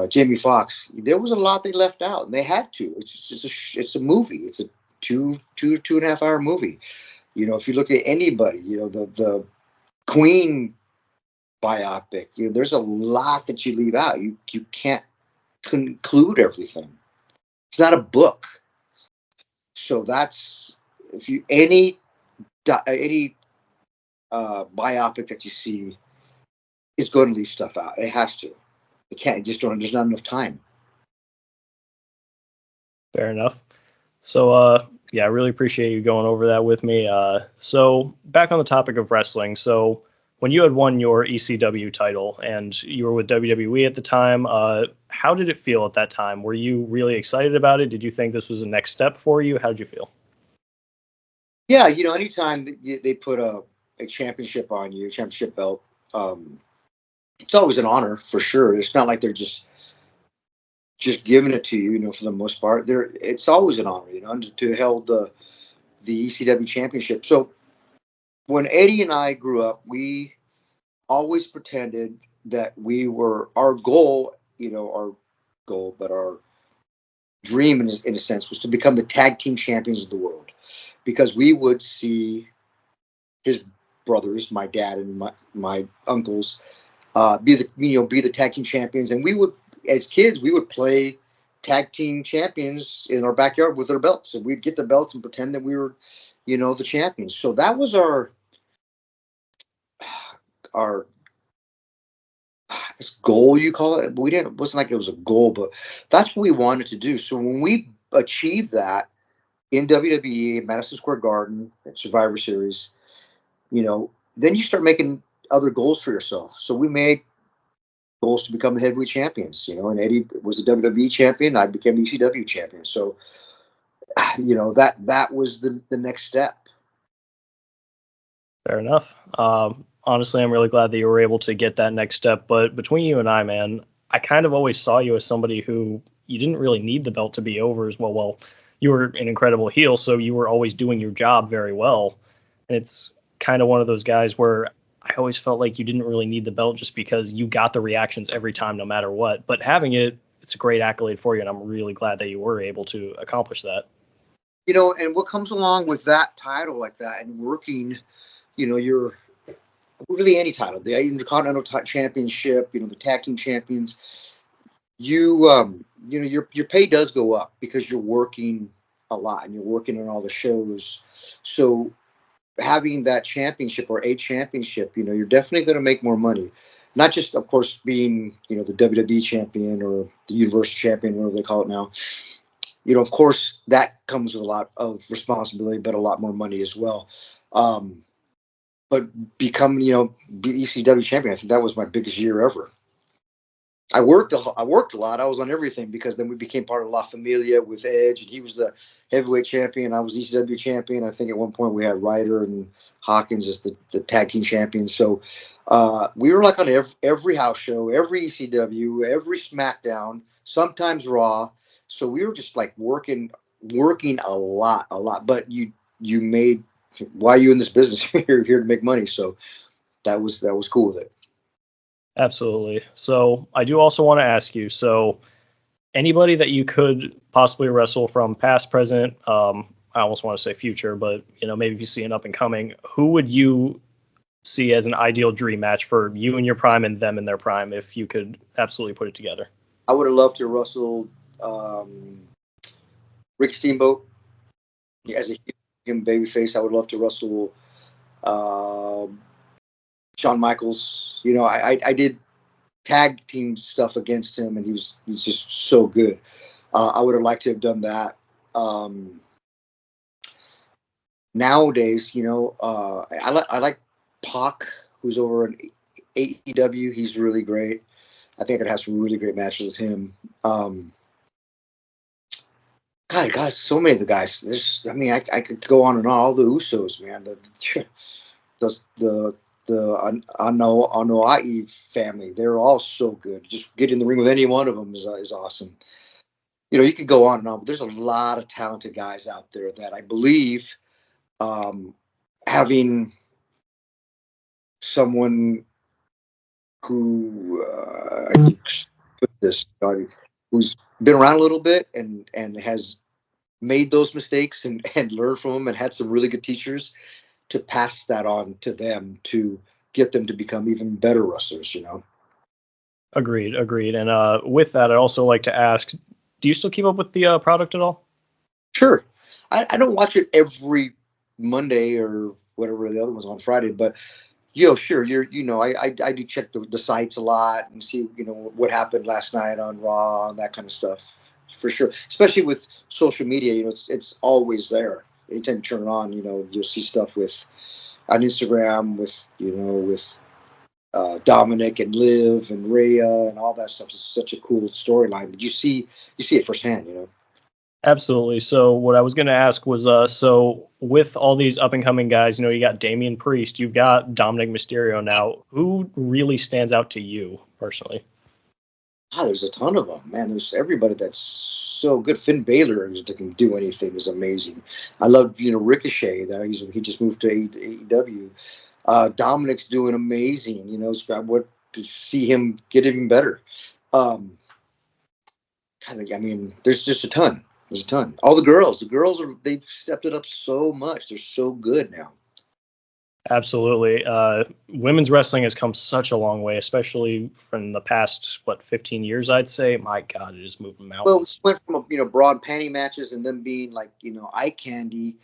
Speaker 2: Jamie Foxx, there was a lot they left out, and they had to. It's a movie. It's a 2.5 hour movie. If you look at anybody, the Queen biopic, there's a lot that you leave out. You can't conclude everything. It's not a book. So that's, if you any biopic that you see is going to leave stuff out. It has to. It can't. Just don't. There's not enough time.
Speaker 1: Fair enough. So, yeah, I really appreciate you going over that with me. So back on the topic of wrestling. So when you had won your ECW title and you were with WWE at the time, how did it feel at that time? Were you really excited about it? Did you think this was the next step for you? How did you feel?
Speaker 2: Yeah, anytime they put a championship on you, championship belt, it's always an honor for sure. It's not like they're just giving it to you, for the most part. It's always an honor, to hold the ECW championship. So when Eddie and I grew up, we always pretended that our goal, but our dream in a sense was to become the tag team champions of the world, because we would see his brothers, my dad and my uncles, be the tag team champions, and we would, as kids, we would play tag team champions in our backyard with our belts, and we'd get the belts and pretend that we were, the champions. So that was our this goal, you call it. It wasn't like it was a goal, but that's what we wanted to do. So when we achieved that in WWE, Madison Square Garden, at Survivor Series, then you start making other goals for yourself. So we made goals to become the heavyweight champions, and Eddie was the WWE champion. I became the ECW champion. So, that was the next step.
Speaker 1: Fair enough. Honestly, I'm really glad that you were able to get that next step. But between you and I, man, I kind of always saw you as somebody who you didn't really need the belt to be over as well. Well, you were an incredible heel, so you were always doing your job very well. And it's kind of one of those guys where I always felt like you didn't really need the belt just because you got the reactions every time, no matter what. But having it, it's a great accolade for you, and I'm really glad that you were able to accomplish that.
Speaker 2: And what comes along with that title like that and working, you're really any title, the Intercontinental Championship, the tag team champions, your pay does go up because you're working a lot and you're working on all the shows. So having that championship or a championship, you're definitely going to make more money. Not just, of course, being, the WWE champion or the Universal champion, whatever they call it now. Of course, that comes with a lot of responsibility, but a lot more money as well. But becoming, ECW champion, I think that was my biggest year ever. I worked a lot. I was on everything because then we became part of La Familia with Edge, and he was the heavyweight champion. I was ECW champion. I think at one point we had Ryder and Hawkins as the tag team champions. So we were like on every house show, every ECW, every SmackDown, sometimes Raw. So we were just like working a lot. But you made, why are you in this business? You're here to make money. So that was cool with it.
Speaker 1: Absolutely. So I do also want to ask you, so anybody that you could possibly wrestle from past, present, I almost want to say future, but maybe if you see an up and coming, who would you see as an ideal dream match for you in your prime and them in their prime if you could absolutely put it together?
Speaker 2: I would have loved to wrestle Rick Steamboat as a human babyface. I would love to wrestle uh, Shawn Michaels. I did tag team stuff against him, and he's just so good. I would have liked to have done that. Nowadays, I like Pac, who's over in AEW. He's really great. I think I could have some really great matches with him. God, so many of the guys. I could go on and on. All the Usos, man. The Anoa'i family. They're all so good. Just get in the ring with any one of them is awesome. You could go on and on, but there's a lot of talented guys out there that I believe having someone who I can put this who's been around a little bit and has made those mistakes and learned from them and had some really good teachers to pass that on to them to get them to become even better wrestlers.
Speaker 1: Agreed. And with that, I'd also like to ask, do you still keep up with the product at all?
Speaker 2: Sure. I don't watch it every Monday or whatever the other one's on Friday, but sure. I do check the sites a lot and see, what happened last night on Raw and that kind of stuff for sure. Especially with social media, it's always there. Anytime you turn it on, you'll see stuff on Instagram with Dominic and Liv and Rhea and all that stuff. It's such a cool storyline, but you see it firsthand.
Speaker 1: Absolutely. So what I was going to ask was, so with all these up and coming guys, you got Damian Priest, you've got Dominic Mysterio now. Who really stands out to you personally?
Speaker 2: There's a ton of them, man. There's everybody that's so good. Finn Balor that can do anything is amazing. I love, Ricochet. That he just moved to AEW. Dominic's doing amazing. What to see him get even better. There's just a ton. There's a ton. All the girls they've stepped it up so much. They're so good now.
Speaker 1: Absolutely. Women's wrestling has come such a long way, especially from the past, 15 years, I'd say. My God, it is moving mountains.
Speaker 2: Well, we went from, broad panty matches and them being like, eye candy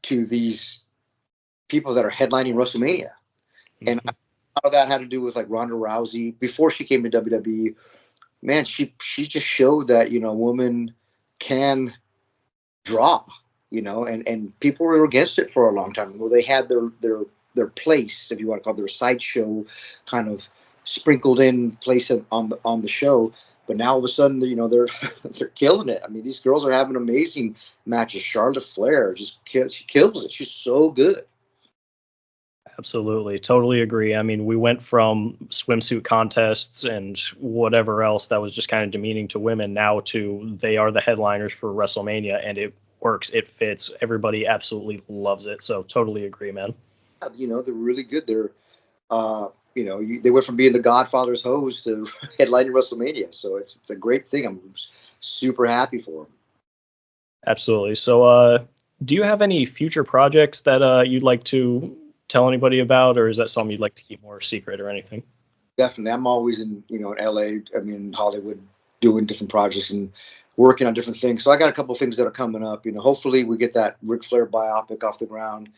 Speaker 2: to these people that are headlining WrestleMania. Mm-hmm. And a lot of that had to do with like Ronda Rousey. Before she came to WWE, man, she just showed that, a woman can draw, and people were against it for a long time. Well, they had their place, if you want to call it, their sideshow kind of sprinkled in place on the show. But now all of a sudden, they're killing it. I mean, these girls are having amazing matches. Charlotte Flair she kills it. She's so good.
Speaker 1: Absolutely. Totally agree. I mean, we went from swimsuit contests and whatever else that was just kind of demeaning to women now to they are the headliners for WrestleMania, and it works. It fits. Everybody absolutely loves it. So totally agree, man.
Speaker 2: They're really good. They're, they went from being the Godfather's hose to headlining WrestleMania. So it's a great thing. I'm super happy for them.
Speaker 1: Absolutely. So, do you have any future projects that you'd like to tell anybody about, or is that something you'd like to keep more secret or anything?
Speaker 2: Definitely. I'm always in LA, Hollywood, doing different projects and working on different things. So I got a couple of things that are coming up. Hopefully we get that Ric Flair biopic off the ground.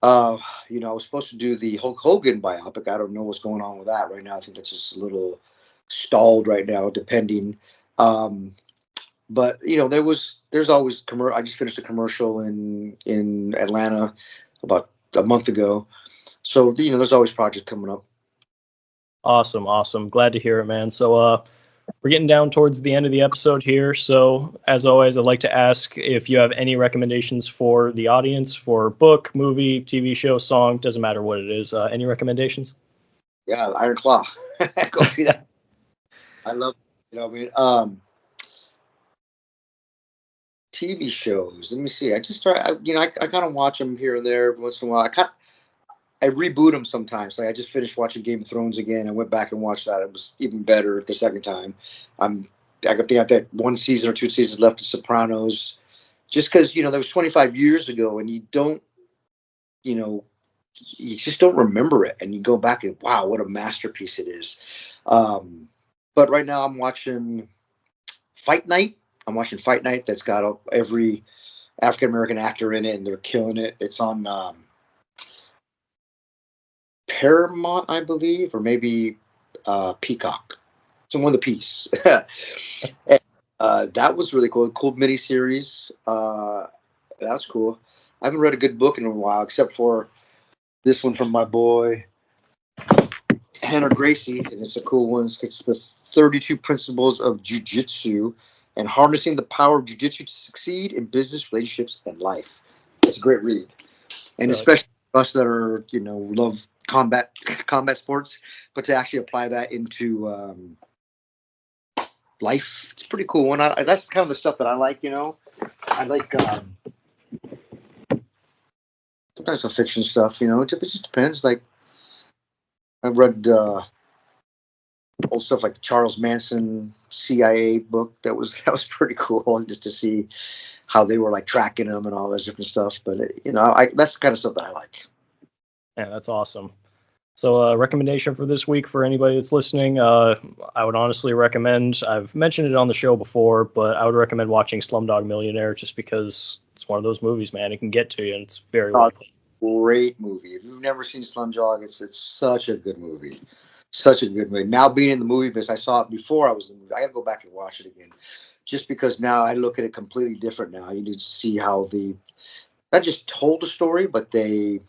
Speaker 2: I was supposed to do the Hulk Hogan biopic. I don't know what's going on with that right now. I think that's just a little stalled right now, depending. But there's always I just finished a commercial in Atlanta about a month ago. So, there's always projects coming up.
Speaker 1: Awesome. Glad to hear it, man. So we're getting down towards the end of the episode here. So as always, I'd like to ask if you have any recommendations for the audience for book, movie, TV show, song, doesn't matter what it is. Any recommendations?
Speaker 2: Yeah, Iron Claw. Go see that. I love, I mean, TV shows. Let me see. I just start. I kind of watch them here and there once in a while. I reboot them sometimes. Like I just finished watching Game of Thrones again. I went back and watched that. It was even better the second time. I think I got that one season or two seasons left of Sopranos. Just because that was 25 years ago, and you know, you just don't remember it, and you go back and wow, what a masterpiece it is. But right now I'm watching Fight Night. I'm watching Fight Night. That's got every African American actor in it, and they're killing it. It's on Paramount, I believe, or maybe Peacock. It's on one of the P's. That was really cool. Cool miniseries. That was cool. I haven't read a good book in a while, except for this one from my boy Hannah Gracie, and it's a cool one. It's the 32 Principles of Jiu-Jitsu and Harnessing the Power of Jiu-Jitsu to Succeed in Business, Relationships, and Life. It's a great read, and
Speaker 1: Really?
Speaker 2: especially us that are love combat sports, but to actually apply that into life, it's a pretty cool one. That's kind of the stuff that I like. I like sometimes the fiction stuff. It just depends. Like I read old stuff like the Charles Manson CIA book. That was pretty cool, just to see how they were like tracking them and all this different stuff. But that's the kind of stuff that I like.
Speaker 1: Yeah, that's awesome. So, recommendation for this week for anybody that's listening, I would honestly recommend. I've mentioned it on the show before, but I would recommend watching Slumdog Millionaire just because it's one of those movies, man. It can get to you, and it's very well played.
Speaker 2: Great movie. If you've never seen Slumdog, it's such a good movie. Such a good movie. Now being in the movie business, I saw it before I was in the movie. I got to go back and watch it again, just because now I look at it completely different. Now you need to see how not just told a story, but they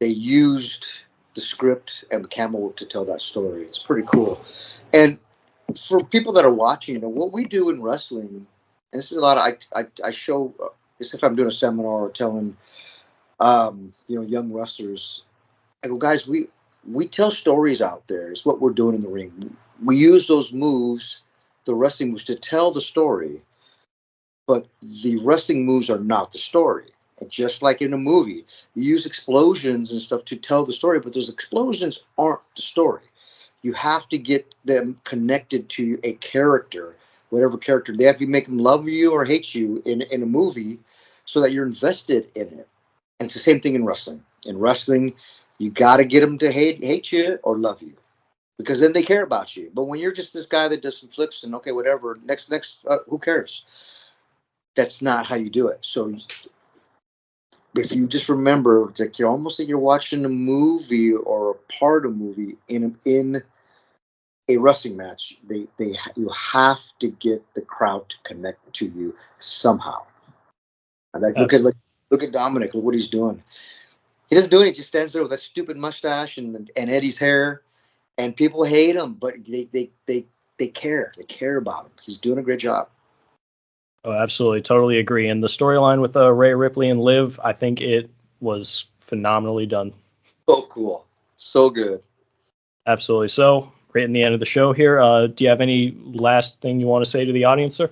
Speaker 2: used the script and the camera work to tell that story. It's pretty cool. And for people that are watching, what we do in wrestling, and this is a lot of I show this if I'm doing a seminar or telling young wrestlers. I go, guys, we tell stories out there. It's what we're doing in the ring. We use those moves, the wrestling moves, to tell the story, but the wrestling moves are not the story. And just like in a movie, you use explosions and stuff to tell the story, but those explosions aren't the story. You have to get them connected to a character, whatever character. They have to make them love you or hate you in a movie so that you're invested in it. And it's the same thing in wrestling. In wrestling, you got to get them to hate you or love you, because then they care about you. But when you're just this guy that does some flips and okay, whatever, next, who cares? That's not how you do it. So if you just remember, it's like you're almost like you're watching a movie or a part of a movie in a wrestling match. You have to get the crowd to connect to you somehow. And like look at Dominic. Look what he's doing. He doesn't do anything. He just stands there with that stupid mustache and Eddie's hair, and people hate him, but they care. They care about him. He's doing a great job.
Speaker 1: Oh, absolutely, totally agree. And the storyline with Rhea Ripley and Liv, I think it was phenomenally done.
Speaker 2: So cool. So good.
Speaker 1: Absolutely. So, right in the end of the show here, do you have any last thing you want to say to the audience, sir?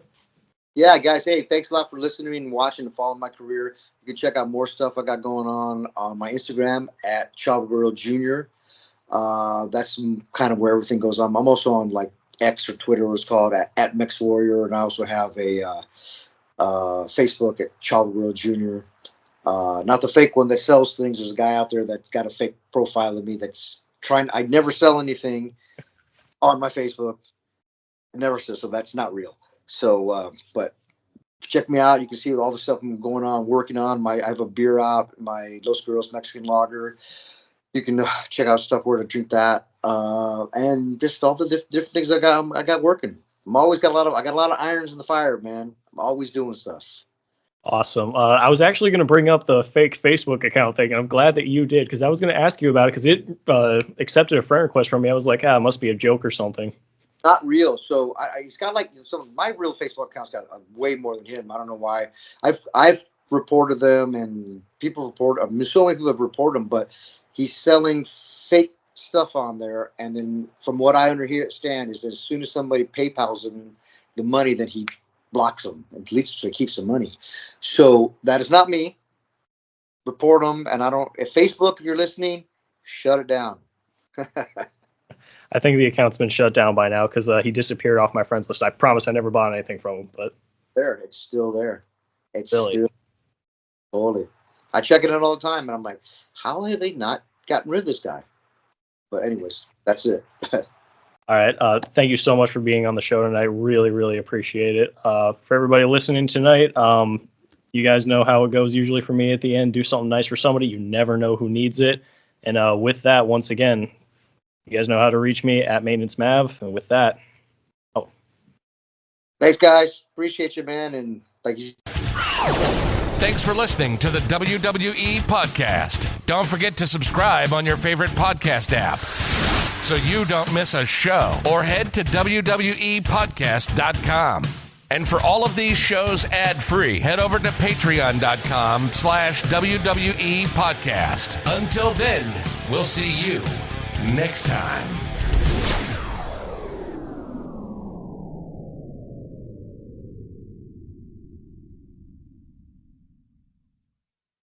Speaker 2: Yeah, guys. Hey, thanks a lot for listening and watching and following my career. You can check out more stuff I got going on my Instagram at Chavo Guerrero Jr. That's kind of where everything goes on. I'm also on like X or Twitter, what it's called, at Mex Warrior, and I also have a Facebook at Chavo Guerrero Jr. Not the fake one that sells things. There's a guy out there that's got a fake profile of me that's trying. I never sell anything on my Facebook. Never sell, so that's not real. So, but check me out. You can see all the stuff I'm going on, working on. I have a beer out, my Los Guerreros Mexican Lager. You can check out stuff where to drink that, and just all the different things I got working. I got a lot of irons in the fire, man. I'm always doing stuff.
Speaker 1: Awesome. I was actually going to bring up the fake Facebook account thing, and I'm glad that you did, because I was going to ask you about it, because it accepted a friend request from me. I was like, it must be a joke or something.
Speaker 2: Not real. So he's got like some. My real Facebook account's got way more than him. I don't know why. I've reported them, and people report. I mean, so many people have reported them, but he's selling fake stuff on there. And then, from what I understand, is that as soon as somebody PayPal's him the money, then he blocks them and deletes them, so he keeps the money. So that is not me. Report them, and I don't. If Facebook, if you're listening, shut it down.
Speaker 1: I think the account's been shut down by now because he disappeared off my friends list. I promise I never bought anything from him, but
Speaker 2: It's still there. It's
Speaker 1: really
Speaker 2: still totally. I check it out all the time, and I'm like, how have they not gotten rid of this guy? But anyways, that's it.
Speaker 1: All right. Thank you so much for being on the show tonight. Really, really appreciate it. For everybody listening tonight, you guys know how it goes usually for me at the end. Do something nice for somebody. You never know who needs it. And with that, once again, you guys know how to reach me at Maintenance Mav. And with that,
Speaker 2: thanks, guys. Appreciate you, man. And thank you.
Speaker 3: Thanks for listening to the WWE Podcast. Don't forget to subscribe on your favorite podcast app so you don't miss a show, or head to WWEpodcast.com. And for all of these shows ad-free, head over to patreon.com/WWE Podcast. Until then, we'll see you next time.